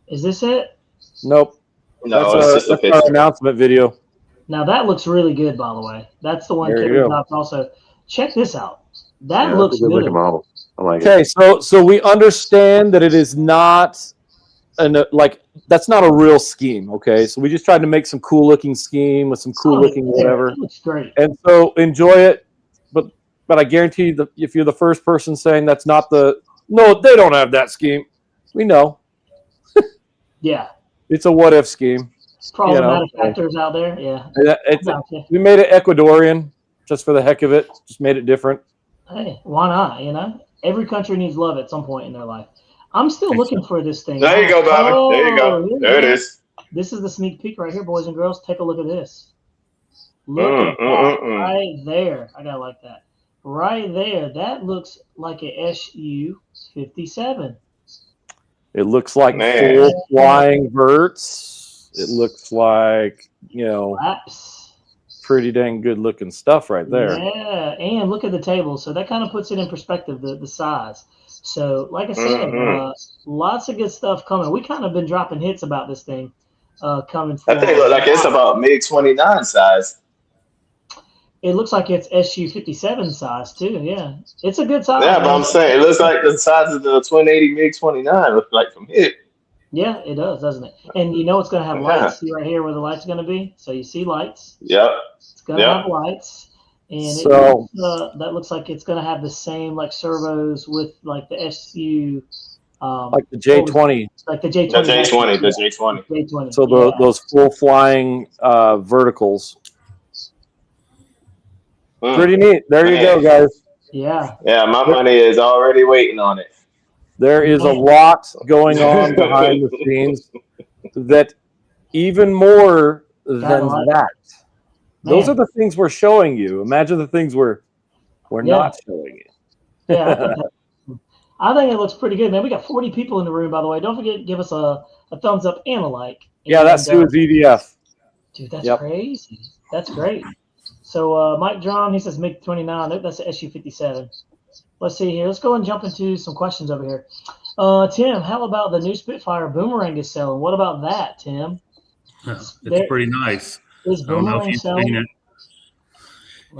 Is this it? Nope. No, that's our announcement video. Now that looks really good, by the way. That's the one Kevin dropped also. Check this out. That looks good. Looking model. I like it. Okay, so we understand that it is not that's not a real scheme. Okay, so we just tried to make some cool looking scheme with some cool looking whatever. It looks great. And so enjoy it, but I guarantee you that if you're the first person saying that's not no, they don't have that scheme. We know. Yeah. It's a what if scheme. Problematic factors out there. Yeah. We made it Ecuadorian just for the heck of it. Just made it different. Hey, why not? Every country needs love at some point in their life. I'm still looking for this thing. There you go, Bobby. There you go. There it is. This is the sneak peek right here, boys and girls. Take a look at this. Look at that right there. I gotta like that. Right there. That looks like a SU-57. It looks like full flying verts. It looks like, Flaps. Pretty dang good looking stuff right there. Yeah, and look at the table. So that kind of puts it in perspective, the size. So, like I said, lots of good stuff coming. We kind of been dropping hits about this thing coming. That thing look like it's about MiG-29 size. It looks like it's SU-57 size too. Yeah, it's a good size. Yeah, but I'm saying it looks like the size of the Twin 80 MiG-29 looks like from here. Yeah, it does, doesn't it? And you know it's going to have lights. See right here where the light's going to be? So you see lights. Yep. It's going to have lights. And so, that looks like it's going to have the same like servos with like the SU. Like the J20. Like the J20. The J20. So those full flying verticals. Pretty neat. There you go, guys. Yeah. Yeah, my money is already waiting on it. There is a lot going on behind the scenes that even more than that. Those are the things we're showing you. Imagine the things we're not showing you. Yeah. I think it looks pretty good, man. We got 40 people in the room, by the way. Don't forget to give us a thumbs up and a like. Yeah, that's Sue's EDF. Dude, that's crazy. That's great. So Mike Drum, he says MiG-29. That's the SU-57. Let's see here. Let's go and jump into some questions over here. Tim, how about the new Spitfire Boomerang is selling? What about that, Tim? It's pretty nice. Is Boomerang selling?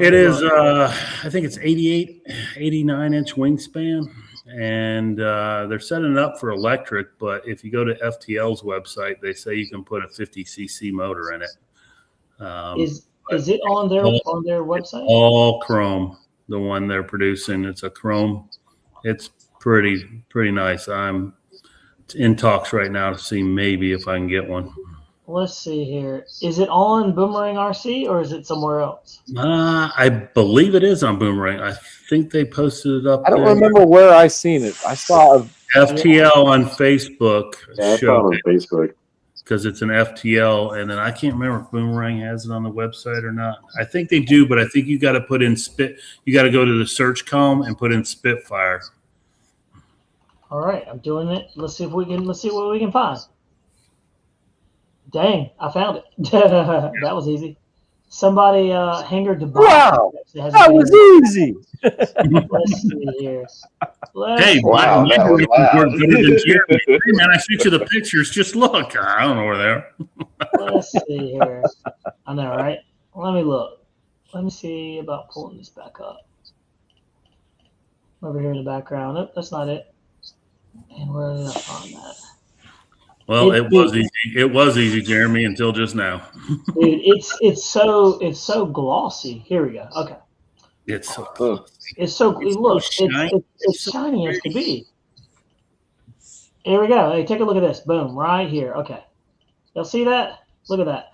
It is, I think it's 89-inch wingspan, and they're setting it up for electric, but if you go to FTL's website, they say you can put a 50cc motor in it. Is it on their website? All chrome, the one they're producing. It's a chrome. It's pretty nice. I'm in talks right now to see maybe if I can get one. Let's see here. Is it on Boomerang RC or is it somewhere else? I believe it is on Boomerang. I think they posted it up. I don't remember where I seen it. I saw FTL on Facebook. Yeah, I saw it on Facebook. Because it's an FTL, and then I can't remember if Boomerang has it on the website or not. I think they do, but I think you got to put in You got to go to the search column and put in Spitfire. All right, I'm doing it. Let's see what we can find. Dang, I found it. That was easy. Somebody Hangar Dubai. Wow, that was easy. Let's see here. Hey, wow, that was loud. Hey, man, I shoot you the pictures. Just look. I don't know where they are. Let's see here. I know, right? Let me look. Let me see about pulling this back up. Over here in the background. Nope, that's not it. And where did I find that? Well, it was easy. It was easy, Jeremy, until just now. Dude, it's so glossy. Here we go. Okay. It's so close. It's shiny as can be. Here we go. Hey, take a look at this. Boom, right here. Okay. Y'all see that? Look at that.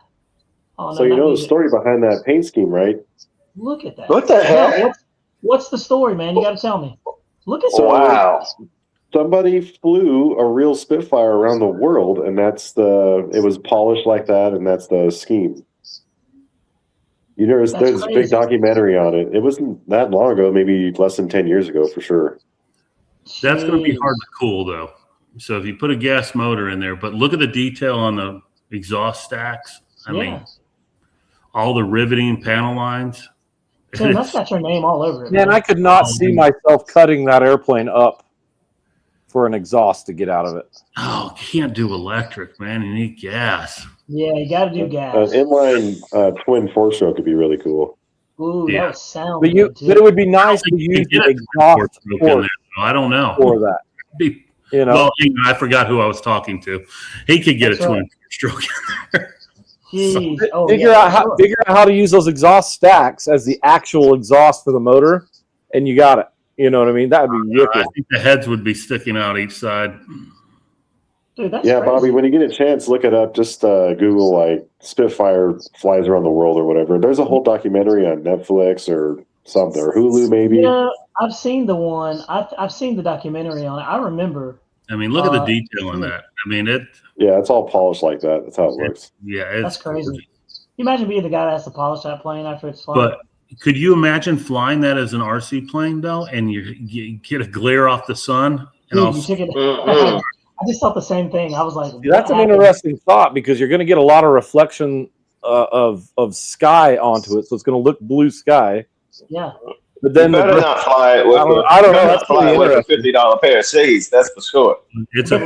Oh, no, so you know the story behind that paint scheme, right? Look at that. What the hell? What's the story, man? You got to tell me. Look at that. Wow. Somebody flew a real Spitfire around the world, and it was polished like that, and that's the scheme. There's a big documentary on it. It wasn't that long ago, maybe less than 10 years ago for sure. That's going to be hard to cool, though. So if you put a gas motor in there, but look at the detail on the exhaust stacks. I mean, all the riveting panel lines. Tim, that's got your name all over it. Man, I could not see myself cutting that airplane up for an exhaust to get out of it. Oh, you can't do electric, man. You need gas. Yeah, you got to do gas. An inline twin four-stroke would be really cool. Ooh, that would sound but it would be nice to use the exhaust there. I don't know. For that. Well, I forgot who I was talking to. He could get a twin stroke in there. Jeez. Figure out how to use those exhaust stacks as the actual exhaust for the motor, and you got it. You know what I mean? That would be wicked. I think the heads would be sticking out each side. Dude, that's crazy. Bobby, when you get a chance, look it up. Just Google like Spitfire flies around the world or whatever. There's a whole documentary on Netflix or something, or Hulu maybe. Yeah, I've seen the one. I've seen the documentary on it. I remember. I mean, look at the detail in that. I mean, yeah, it's all polished like that. That's how it looks. Yeah, that's crazy. Can you imagine being the guy that has to polish that plane after it's flown? But could you imagine flying that as an RC plane, though, and you get a glare off the sun? And I just thought the same thing. I was like, that's an interesting thought because you're going to get a lot of reflection of sky onto it, so it's going to look blue sky. Yeah. But then better not fly it with I don't know. That's fly it with a $50 pair of shades. That's for sure. It's a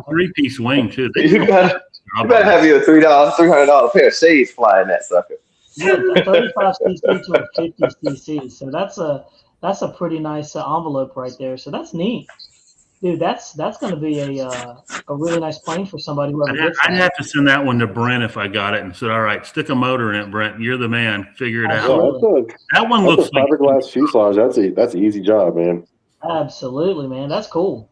three-piece wing too. You better have you a $300 pair of shades flying that sucker. Yeah, a 35 cc to a 50 cc. So that's a pretty nice envelope right there. So that's neat, dude. That's going to be a really nice plane for somebody whoever gets I'd that. have to send that one to Brent if I got it and said, all right, stick a motor in it, Brent. You're the man. Figure it out. That one looks like fiberglass fuselage. That's an easy job, man. Absolutely, man. That's cool.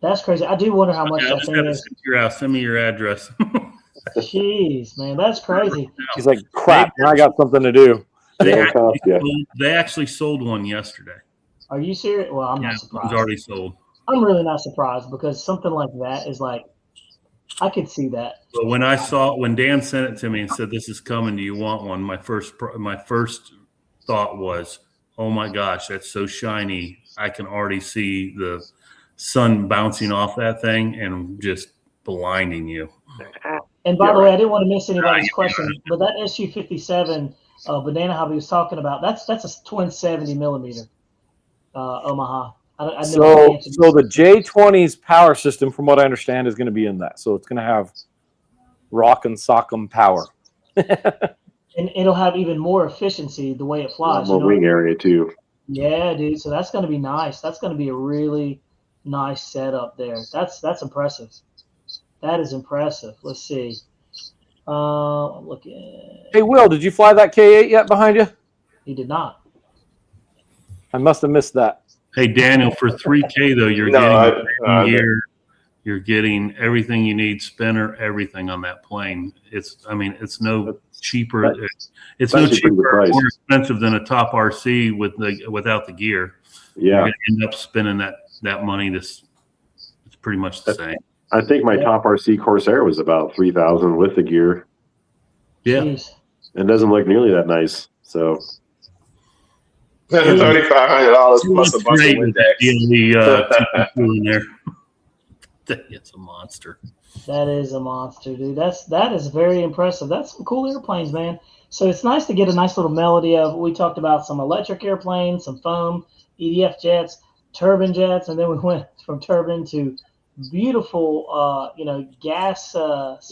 That's crazy. I do wonder how much that thing is. Your house. Send me your address. Jeez, man, that's crazy. He's like, crap, I got something to do. They actually sold one yesterday. Are you serious? Well, I'm not surprised. It was already sold. I'm really not surprised because something like that is like, I could see that. But when Dan sent it to me and said, this is coming, do you want one? My first thought was, oh my gosh, that's so shiny. I can already see the sun bouncing off that thing and just blinding you. And by the way, I didn't want to miss anybody's question, but that SU-57 Banana Hobby was talking about, that's a twin 70 millimeter Omaha. So the J20's power system, from what I understand, is going to be in that. So it's going to have rock and sock'em power. And it'll have even more efficiency the way it flies. More wing area too. Yeah, dude. So that's going to be nice. That's going to be a really nice setup there. That's impressive. That is impressive. Let's see. I'm looking. Hey, Will, did you fly that K8 yet behind you? He did not. I must have missed that. Hey, Daniel, for 3K though, you're getting everything you need, spinner, everything on that plane. It's no cheaper. It's no cheaper or more expensive than a top RC without the gear. Yeah, you're gonna end up spending that money. It's pretty much the same. I think my top RC Corsair was about $3,000 with the gear. Yeah, Jeez. It doesn't look nearly that nice. So $3,500 plus a bunch of Windex. In there. It's a monster. That is a monster, dude. That is very impressive. That's some cool airplanes, man. So it's nice to get a nice little melody of. We talked about some electric airplanes, some foam, EDF jets, turbine jets, and then we went from turbine to beautiful, gas.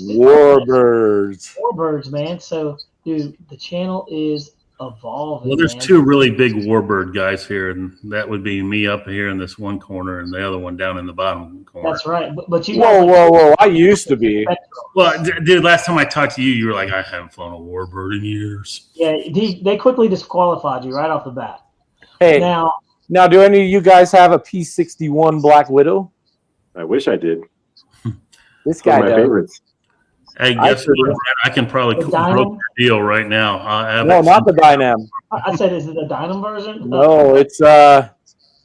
Warbirds. Warbirds, man. So, dude, the channel is evolving. Well, there's two really big warbird guys here, and that would be me up here in this one corner and the other one down in the bottom corner. That's right. But you whoa! I used to be. Well, dude, last time I talked to you, you were like, I haven't flown a warbird in years. Yeah, they quickly disqualified you right off the bat. Hey, now, do any of you guys have a P-61 Black Widow? I wish I did. This guy does. Favorites. Hey, guess what? I can probably broker your deal right now. No, not the Dynam. I said, is it the Dynam version? No, it's the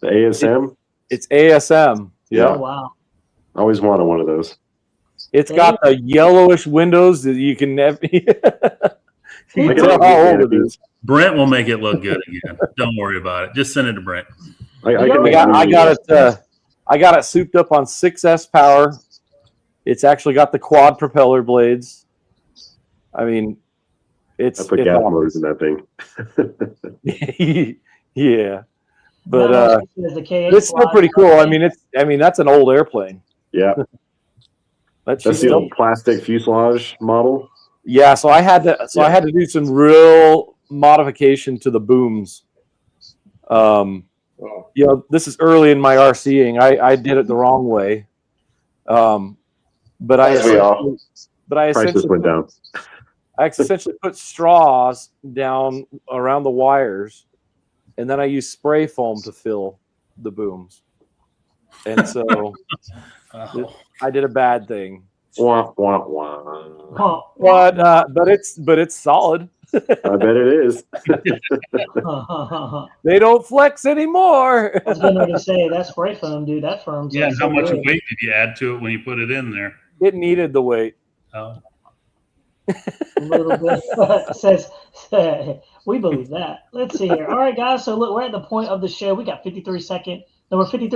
ASM. It's ASM. Yeah. Oh, wow. I always wanted one of those. It's got the yellowish windows that you can never. You can tell how old it is. Brent will make it look good again. Don't worry about it. Just send it to Brent. I got it souped up on 6S power. It's actually got the quad propeller blades. I mean, I put gas motors in that thing. Yeah, but it's still pretty cool. I mean, that's an old airplane. Yeah, that's the old plastic fuselage model. Yeah, so I had to do some real modification to the booms. This is early in my RCing. I did it the wrong way. But I essentially went down. I essentially put straws down around the wires, and then I used spray foam to fill the booms. And so I did a bad thing. Wah, wah, wah. But it's solid. I bet it is. They don't flex anymore. I was going to say that spray foam, dude. That foam's and how much weight did you add to it when you put it in there? It needed the weight. Oh. A little bit. Says we believe that. Let's see here. All right, guys. So look, we're at the point of the show. We got 53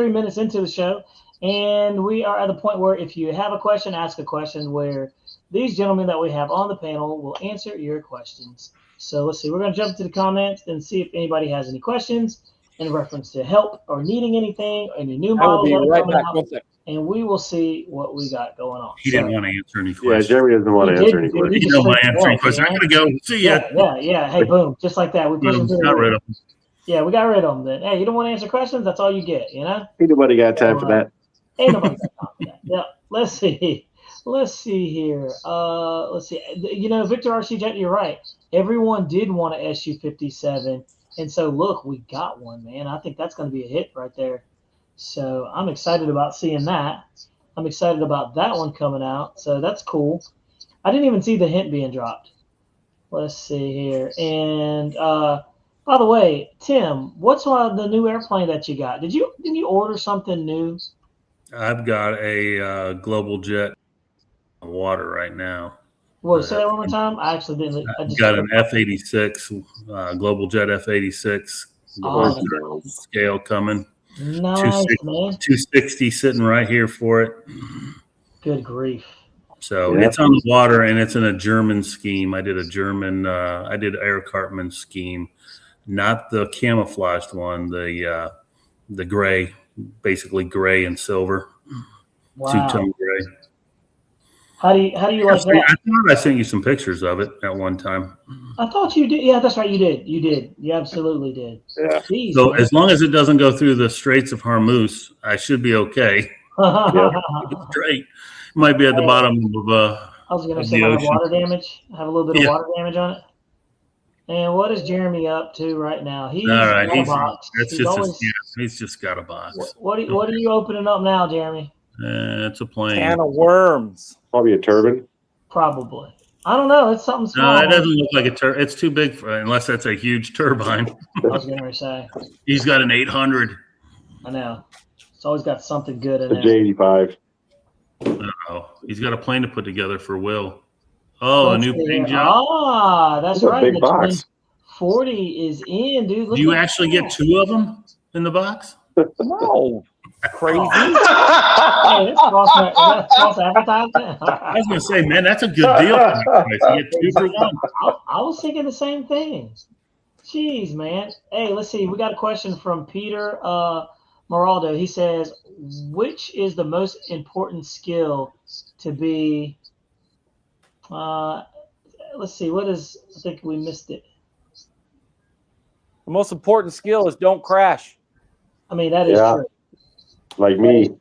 minutes into the show, and we are at the point where if you have a question, ask a question. Where these gentlemen that we have on the panel will answer your questions. So let's see. We're going to jump to the comments and see if anybody has any questions. in reference to help or needing anything, any new I will models be that are right coming back. out, 1 second. and we will see what we got going on. He didn't want to answer any Yeah, questions. Jeremy doesn't want to answer any Dude, questions. You know my answer any questions. I'm going to go. See ya. Yeah. Hey, boom, just like that. We push them to the Got rid rear. of him. Yeah, we got rid of them. Then, hey, you don't want to answer questions? That's all you get. You know. Ain't nobody got time for that. Ain't nobody got time for that. Yeah. Let's see. Let's see here. Let's see. You know, Victor RC Jet, you're right. Everyone did want a SU-57, and so look, we got one, man. I think that's going to be a hit right there. So I'm excited about seeing that. I'm excited about that one coming out. So that's cool. I didn't even see the hint being dropped. Let's see here. And by the way, Tim, what's the new airplane that you got? Did you order something new? I've got a Global Jet water right now. Whoa, say that one more time. I actually didn't. I just got an F-86, Global Jet F-86 scale coming. Nice, man. 260 sitting right here for it. Good grief. So it's on the water, and it's in a German scheme. I did a German, Air Cartman scheme, not the camouflaged one, the gray, basically gray and silver, Wow. two-tone gray. How do you like that? I thought I sent you some pictures of it at one time. I thought you did. Yeah, that's right. You did. You absolutely did. Yeah. Jeez, So man. as long as it doesn't go through the Straits of Hormuz, I should be okay. It's great. Might be at the bottom of I was going to say I have water damage. I have a little bit of water damage on it. And what is Jeremy up to right now? He's all right. got a box. He's just got a box. What are you opening up now, Jeremy? It's a plane. Can of worms. Probably a turbine. Probably. I don't know. It's something small. No, that doesn't look like a turbine. It's too big unless that's a huge turbine. I was going to say. He's got an 800. I know. It's always got something good in A there. J85. Oh, he's got a plane to put together for Will. Oh, a new paint job. Ah, that's right. Big box. 40 is in, dude. Do you actually get two of them in the box? No. Crazy. Hey, that's false advertisement. I was going to say, man, that's a good deal. You get 2 for 1. I was thinking the same thing. Jeez, man. Hey, let's see. We got a question from Peter Moraldo. He says, which is the most important skill to be let's see, I think we missed it. The most important skill is don't crash. I mean, that is true. Like me.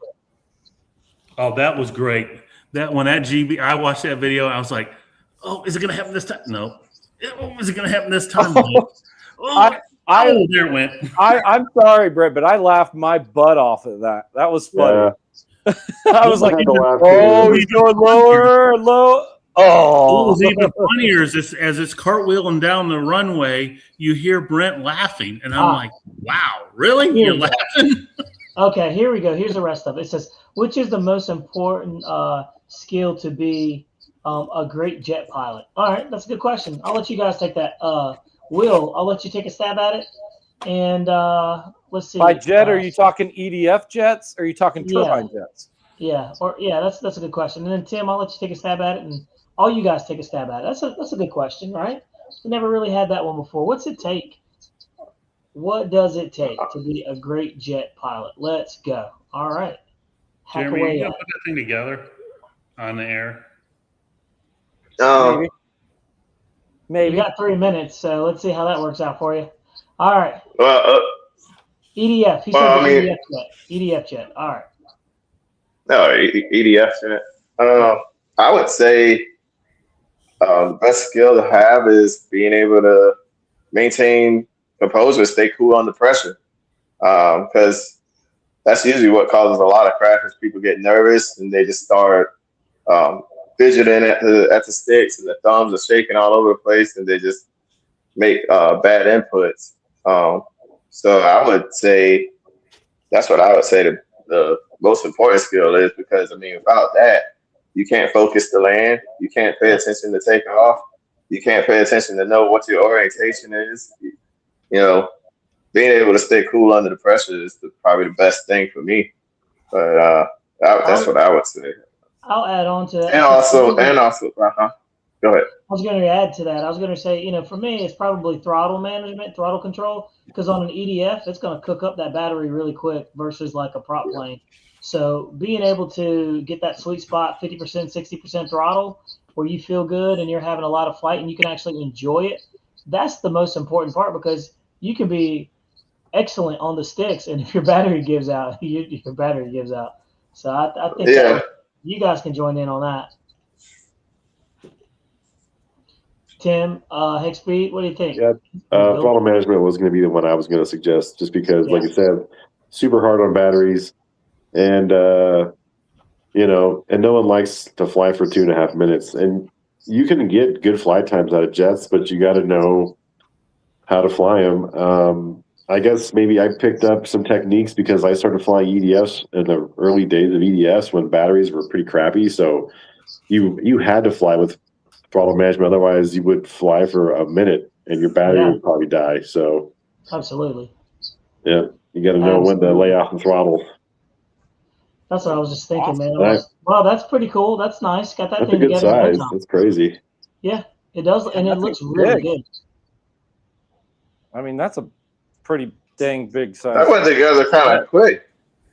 Oh, that was great. I watched that video, I was like, oh, is it going to happen this time? No. Oh, is it going to happen this time? No. There it went. I'm sorry, Brett, but I laughed my butt off at that. That was funny. Yeah. I was like, he's going lower, low. Oh, What was even funnier is as it's cartwheeling down the runway, you hear Brent laughing, and I'm like, "Wow, really? You're laughing?" Okay, here we go. Here's the rest of it. It says, "Which is the most important skill to be a great jet pilot?" All right, that's a good question. I'll let you guys take that. Will, I'll let you take a stab at it, and let's see. By jet, are you talking EDF jets? Or are you talking turbine jets? Yeah, that's a good question. And then Tim, I'll let you take a stab at it, and all you guys take a stab at it. That's a good question, right? We never really had that one before. What's it take? What does it take to be a great jet pilot? Let's go. All right. Jeremy, are you gonna put that thing together on the air? Maybe. You got 3 minutes, so let's see how that works out for you. All right. EDF. He said EDF jet. All right. No, EDF jet. I would say the best skill to have is being able to maintain composure, stay cool under pressure, because that's usually what causes a lot of crashes. People get nervous and they just start fidgeting at the sticks, and the thumbs are shaking all over the place, and they just make bad inputs. So I would say that's what I would say the most important skill is, because I mean, without that, you can't focus to land. You can't pay attention to take off. You can't pay attention to know what your orientation is. You know, being able to stay cool under the pressure is probably the best thing for me. But that's what I would say. I'll add on to that. And also, Go ahead. I was going to add to that. I was going to say, for me, it's probably throttle management, throttle control, because on an EDF, it's going to cook up that battery really quick versus like a prop plane. So being able to get that sweet spot, 50%, 60% throttle, where you feel good and you're having a lot of flight and you can actually enjoy it, that's the most important part, because you can be excellent on the sticks, and if your battery gives out, your battery gives out. So I think you guys can join in on that. Tim, Hexbeat, what do you think? Yeah, throttle management was going to be the one I was going to suggest, just because, like I said, super hard on batteries, and and no one likes to fly for 2.5 minutes. And you can get good flight times out of jets, but you got to know how to fly them. I guess maybe I picked up some techniques because I started flying EDFs in the early days of EDFs when batteries were pretty crappy. So you had to fly with throttle management, otherwise you would fly for a minute and your battery would probably die. So absolutely, yeah, you got to know when to lay off the throttle. That's what I was just thinking, man. Wow, that's pretty cool. That's nice. Got that thing a good together. Size. That's crazy. Yeah, it does, and it looks really good. I mean, that's a pretty dang big size. That went together kind of quick.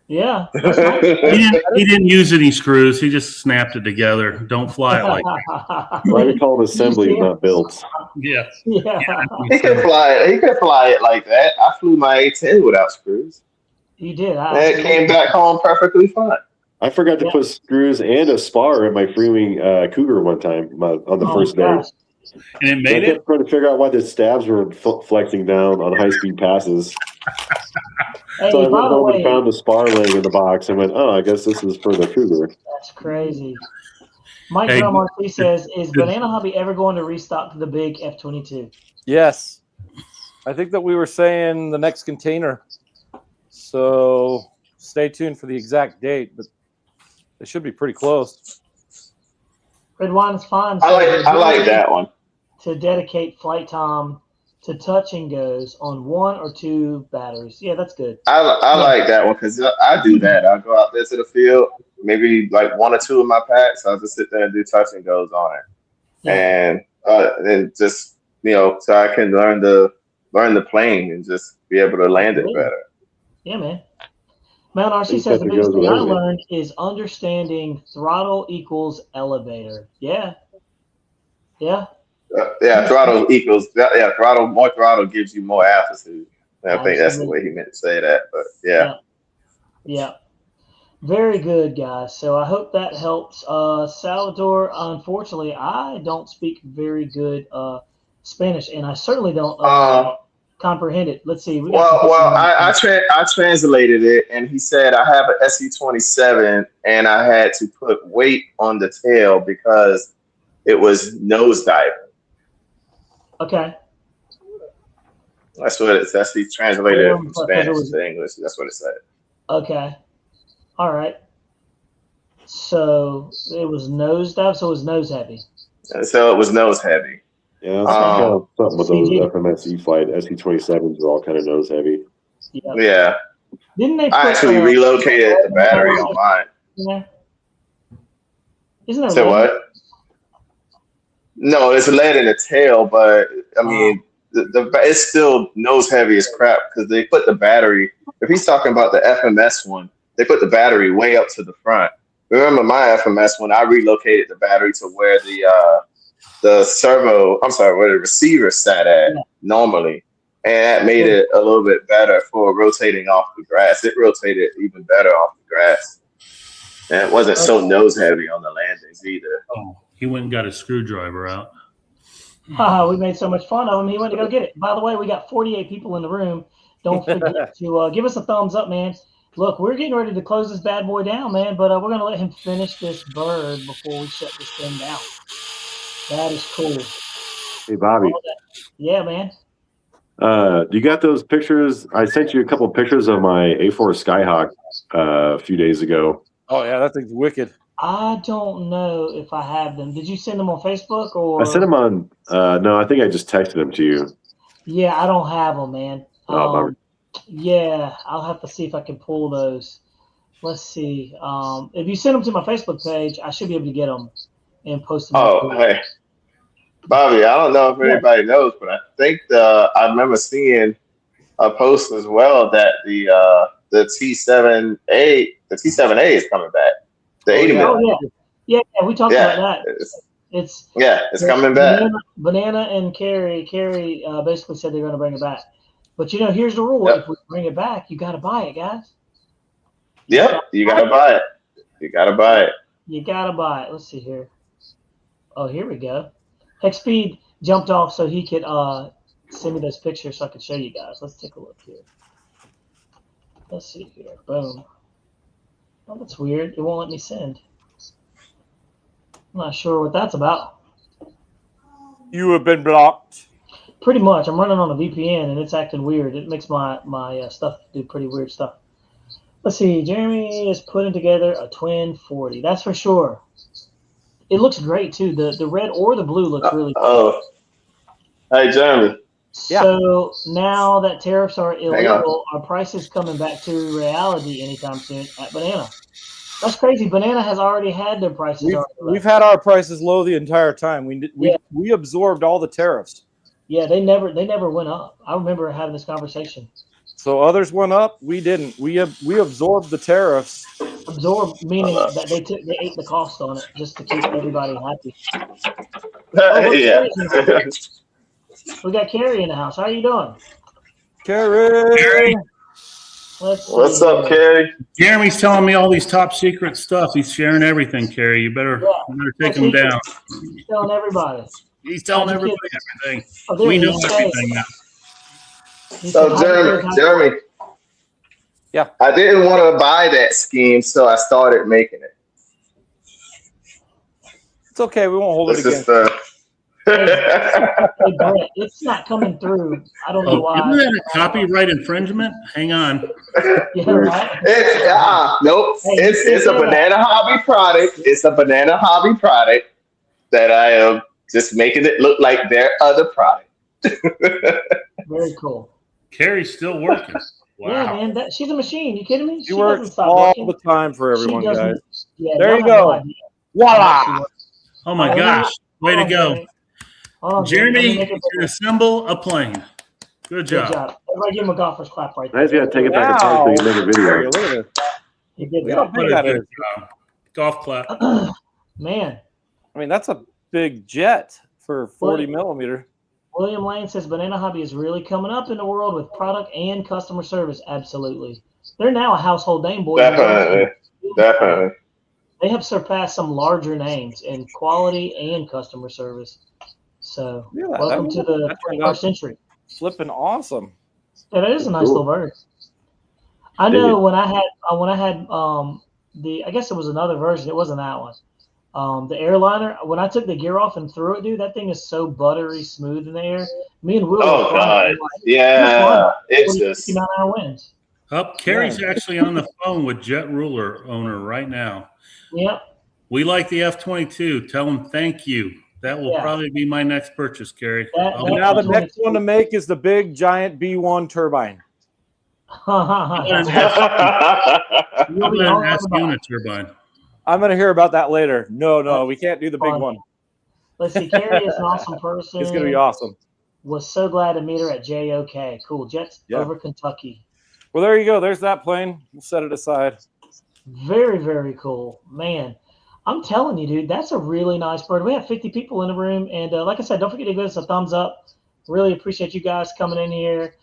Yeah. He didn't use any screws. He just snapped it together. Don't fly it like that. Why we call it assembly, not built. Yeah. He could fly it. He could fly it like that. I flew my A-10 without screws. You did. And it came back home perfectly fine. I forgot to put screws and a spar in my Freewing Cougar one time on the first day. And it made I kept trying to figure out why the stabs were flexing down on high-speed passes. So I went home and found the spar laying in the box and went, oh, I guess this is for the Cougar. That's crazy. Mike Drummond says, is Banana Hobby ever going to restock the big F-22? Yes. I think that we were saying the next container. So stay tuned for the exact date, but it should be pretty close. Red Wine's fine. I like that one. To dedicate flight time to touch and goes on 1 or 2 batteries. Yeah, that's good. I like that one because I do that. I'll go out there to the field, maybe like 1 or 2 of my packs. I'll just sit there and do touch and goes on it. And just, so I can learn the plane and just be able to land it better. Yeah, man. Mount RC says the biggest thing I learned is understanding throttle equals elevator. Yeah. Yeah. Throttle equals throttle. More throttle gives you more altitude. I think that's the way he meant to say that. But yeah. Very good, guys. So I hope that helps. Salvador, unfortunately, I don't speak very good Spanish, and I certainly don't comprehend it. Let's see. I translated it, and he said I have an SE-27, and I had to put weight on the tail because it was nosediving. Okay. That's what it says. He translated it from Spanish to English. That's what it said. Okay. All right. So it was nosedive. So it was nose heavy. So it was nose heavy. Yeah, something with those FMS E-flite SE-27s are all kind of nose heavy. Yeah. Didn't they? I actually relocated the battery on mine. Yeah. Isn't that so what? No, it's lead in the tail, but I mean, it's still nose heavy as crap because they put the battery. If he's talking about the FMS one, they put the battery way up to the front. Remember my FMS one? I relocated the battery to where where the receiver sat at normally, and that made it a little bit better for rotating off the grass. It rotated even better off the grass, and it wasn't so nose heavy on the landings either. Oh. He went and got his screwdriver out. We made so much fun of him. He went to go get it. By the way, we got 48 people in the room. Don't forget to give us a thumbs up, man. Look, we're getting ready to close this bad boy down, man, but we're going to let him finish this bird before we shut this thing down. That is cool. Hey, Bobby. Yeah, man. You got those pictures? I sent you a couple of pictures of my A4 Skyhawk a few days ago. Oh, yeah, that thing's wicked. I don't know if I have them. Did you send them on Facebook or? I sent them on. No, I think I just texted them to you. Yeah, I don't have them, man. Oh, yeah, I'll have to see if I can pull those. Let's see. If you send them to my Facebook page, I should be able to get them and post them. Oh, hey. Bobby, I don't know if anybody knows, but I think I remember seeing a post as well that the T7A is coming back. The 80 mil. Yeah, we talked about that. It's coming back. Banana and Carrie basically said they're going to bring it back. But here's the rule: if we bring it back, you got to buy it, guys. Yep, you got to buy it. You got to buy it. You got to buy it. Let's see here. Oh, here we go. Speed jumped off so he could send me those pictures so I could show you guys. Let's take a look here. Let's see here. Boom. Oh, that's weird. It won't let me send. I'm not sure what that's about. You have been blocked. Pretty much. I'm running on a VPN and it's acting weird. It makes my stuff do pretty weird stuff. Let's see. Jeremy is putting together a twin 40. That's for sure. It looks great too. The red or the blue looks really good. Oh. Hey, Jeremy. So now that tariffs are illegal, our price is coming back to reality anytime soon at Banana. That's crazy. Banana has already had their prices. We've had our prices low the entire time. We absorbed all the tariffs. Yeah, they never went up. I remember having this conversation. So others went up. We didn't. We absorbed the tariffs. Absorbed meaning that they ate the cost on it just to keep everybody happy. We got Carrie in the house. How are you doing? Carrie. What's up, Carrie? Jeremy's telling me all these top secret stuff. He's sharing everything, Carrie. You better take him down. He's telling everybody. He's telling everybody everything. Oh, we know everything now. So, Jeremy. Yeah. I didn't want to buy that scheme, so I started making it. It's okay. We won't hold it again. Hey, Brett, it's not coming through. I don't know why. Isn't that a copyright infringement? Hang on. Yeah, right? Nope. It's a Banana Hobby product. It's a Banana Hobby product that I am just making it look like their other product. Very cool. Carrie's still working. Wow. Yeah, man. She's a machine. You kidding me? She works all the time for everyone, guys. Yeah, there you go. Voila. Oh, my gosh. Way to go. Jeremy can assemble a plane. Good job. Everybody give him a golfer's clap right there. I just got to take it back apart so you can make a video. Look at this. You did that. Golf clap. Man. I mean, that's a big jet for 40 millimeter. William Lane says Banana Hobby is really coming up in the world with product and customer service. Absolutely. They're now a household name, boys. Definitely. They have surpassed some larger names in quality and customer service. So, welcome to the 21st century. Flipping awesome. Yeah, that is a nice little bird. I know when I had I guess it was another version. It wasn't that one. The airliner, when I took the gear off and threw it, dude, that thing is so buttery smooth in the air. Me and Will. Oh, God. It's just 59-hour winds. Carrie's actually on the phone with Jet Ruler owner right now. Yep. We like the F-22. Tell him thank you. That will probably be my next purchase, Carrie. Now the next one to make is the big giant B1 turbine. I'm going to ask you a turbine. I'm going to hear about that later. No, we can't do the big one. Let's see. Carrie is an awesome person. It's going to be awesome. Was so glad to meet her at JOK. Cool. Jets over Kentucky. Well, there you go. There's that plane. We'll set it aside. Very, very cool. Man, I'm telling you, dude, that's a really nice bird. We have 50 people in the room. And like I said, don't forget to give us a thumbs up. Really appreciate you guys coming in here.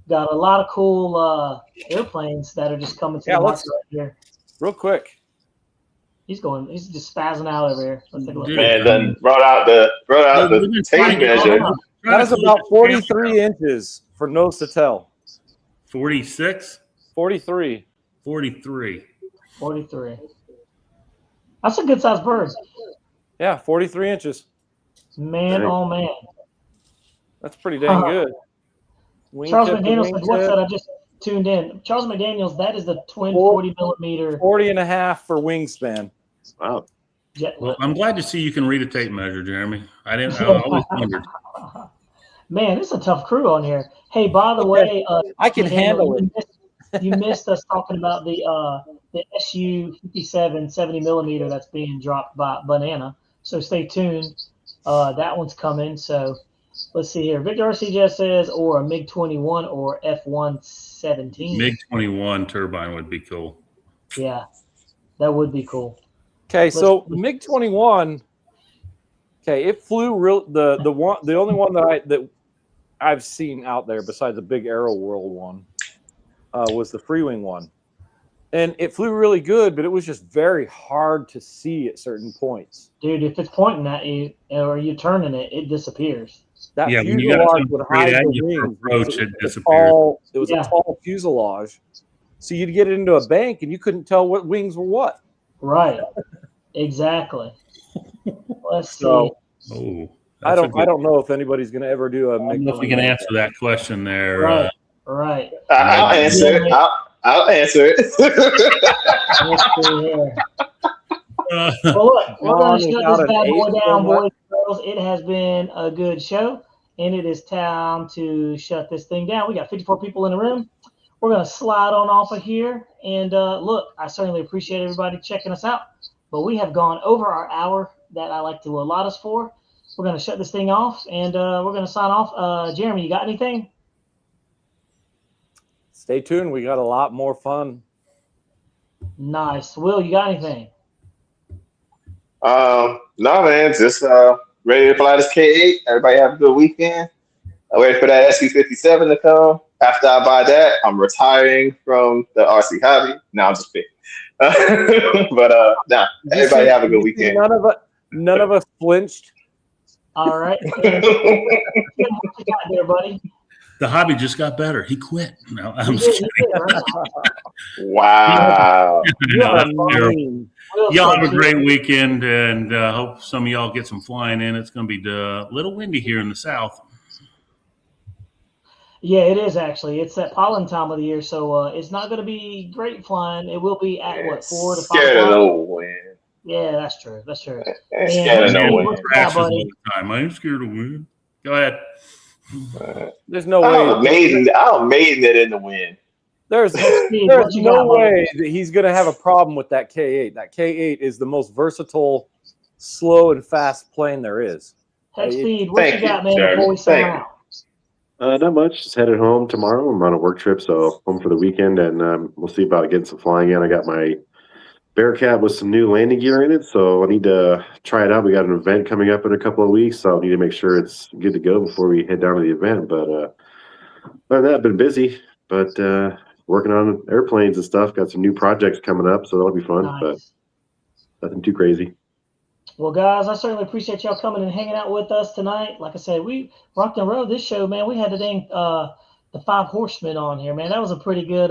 Got a lot of cool airplanes that are just coming to the market right here. Real quick. He's just spazzing out over here. Let's take a look. Man, then brought out the tape measure. That is about 43 inches for nose to tail. 46? 43. 43. 43. That's a good sized bird. Yeah, 43 inches. Man, oh man. That's pretty dang good. Charles McDaniels said, what's that? I just tuned in. Charles McDaniels, that is the twin 40 millimeter. 40 and a half for wingspan. Wow. Well, I'm glad to see you can read a tape measure, Jeremy. I always wondered. Man, it's a tough crew on here. Hey, by the way, I can handle it. You missed us talking about the SU 57 70 millimeter that's being dropped by Banana. So stay tuned. That one's coming. So let's see here. Victor RCJ says, or a MiG-21 or F-117. MiG-21 turbine would be cool. Yeah, that would be cool. Okay, so the MiG-21. Okay, it flew the only one that I've seen out there besides the big Aero World one was the Freewing one, and it flew really good, but it was just very hard to see at certain points. Dude, if it's pointing at you or you're turning it, it disappears. That fuselage would hide the wings. It was a tall fuselage, so you'd get it into a bank and you couldn't tell what wings were what. Right. Exactly. Let's see. Oh, I don't know if anybody's going to ever do a. I don't know if we can answer that question there. Right. Right. I'll answer it. I'll answer it. Let's see here. Well, look, we're going to shut this bad boy down, boys and girls. It has been a good show, and it is time to shut this thing down. We got 54 people in the room. We're going to slide on off of here. And look, I certainly appreciate everybody checking us out, but we have gone over our hour that I like to allot us for. We're going to shut this thing off, and we're going to sign off. Jeremy, you got anything? Stay tuned. We got a lot more fun. Nice. Will, you got anything? No, man. Just ready to fly this K8. Everybody have a good weekend. I'm waiting for that SU-57 to come. After I buy that, I'm retiring from the RC hobby. No, I'm just kidding. But everybody have a good weekend. None of us flinched. All right. What you got there, buddy? The hobby just got better. He quit. No, I'm just kidding. Wow. No, that's terrible. Y'all have a great weekend, and hope some of y'all get some flying in. It's going to be a little windy here in the south. Yeah, it is actually. It's that pollen time of the year, so it's not going to be great flying. It will be at 4 to 5 scared of no wind. Yeah, that's true. That's true. Scared of no wind. All the time. I ain't scared of wind. Go ahead. There's no way. I'll maiden it in the wind. There's no way that he's going to have a problem with that K8. That K8 is the most versatile, slow, and fast plane there is. Head speed, what you got, man, before we sign out? Not much. Just headed home tomorrow. I'm on a work trip, so home for the weekend, and we'll see about getting some flying in. I got my Bearcat with some new landing gear in it, so I need to try it out. We got an event coming up in a couple of weeks, so I need to make sure it's good to go before we head down to the event. But other than that, I've been busy, but working on airplanes and stuff. Got some new projects coming up, so that'll be fun, but nothing too crazy. Well, guys, I certainly appreciate y'all coming and hanging out with us tonight. Like I said, we rocked and rolled this show, man. We had the 5 Horsemen on here, man. That was a pretty good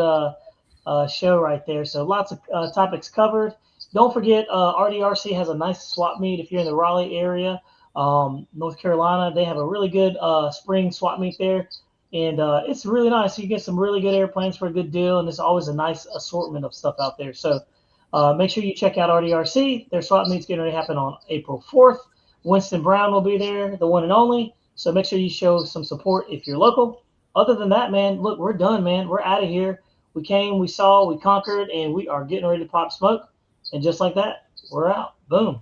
show right there. So lots of topics covered. Don't forget, RDRC has a nice swap meet if you're in the Raleigh area, North Carolina. They have a really good spring swap meet there, and it's really nice. You get some really good airplanes for a good deal, and there's always a nice assortment of stuff out there. So make sure you check out RDRC. Their swap meet's going to happen on April 4th. Winston Brown will be there, the one and only. So make sure you show some support if you're local. Other than that, man, look, we're done, man. We're out of here. We came, we saw, we conquered, and we are getting ready to pop smoke. And just like that, we're out. Boom.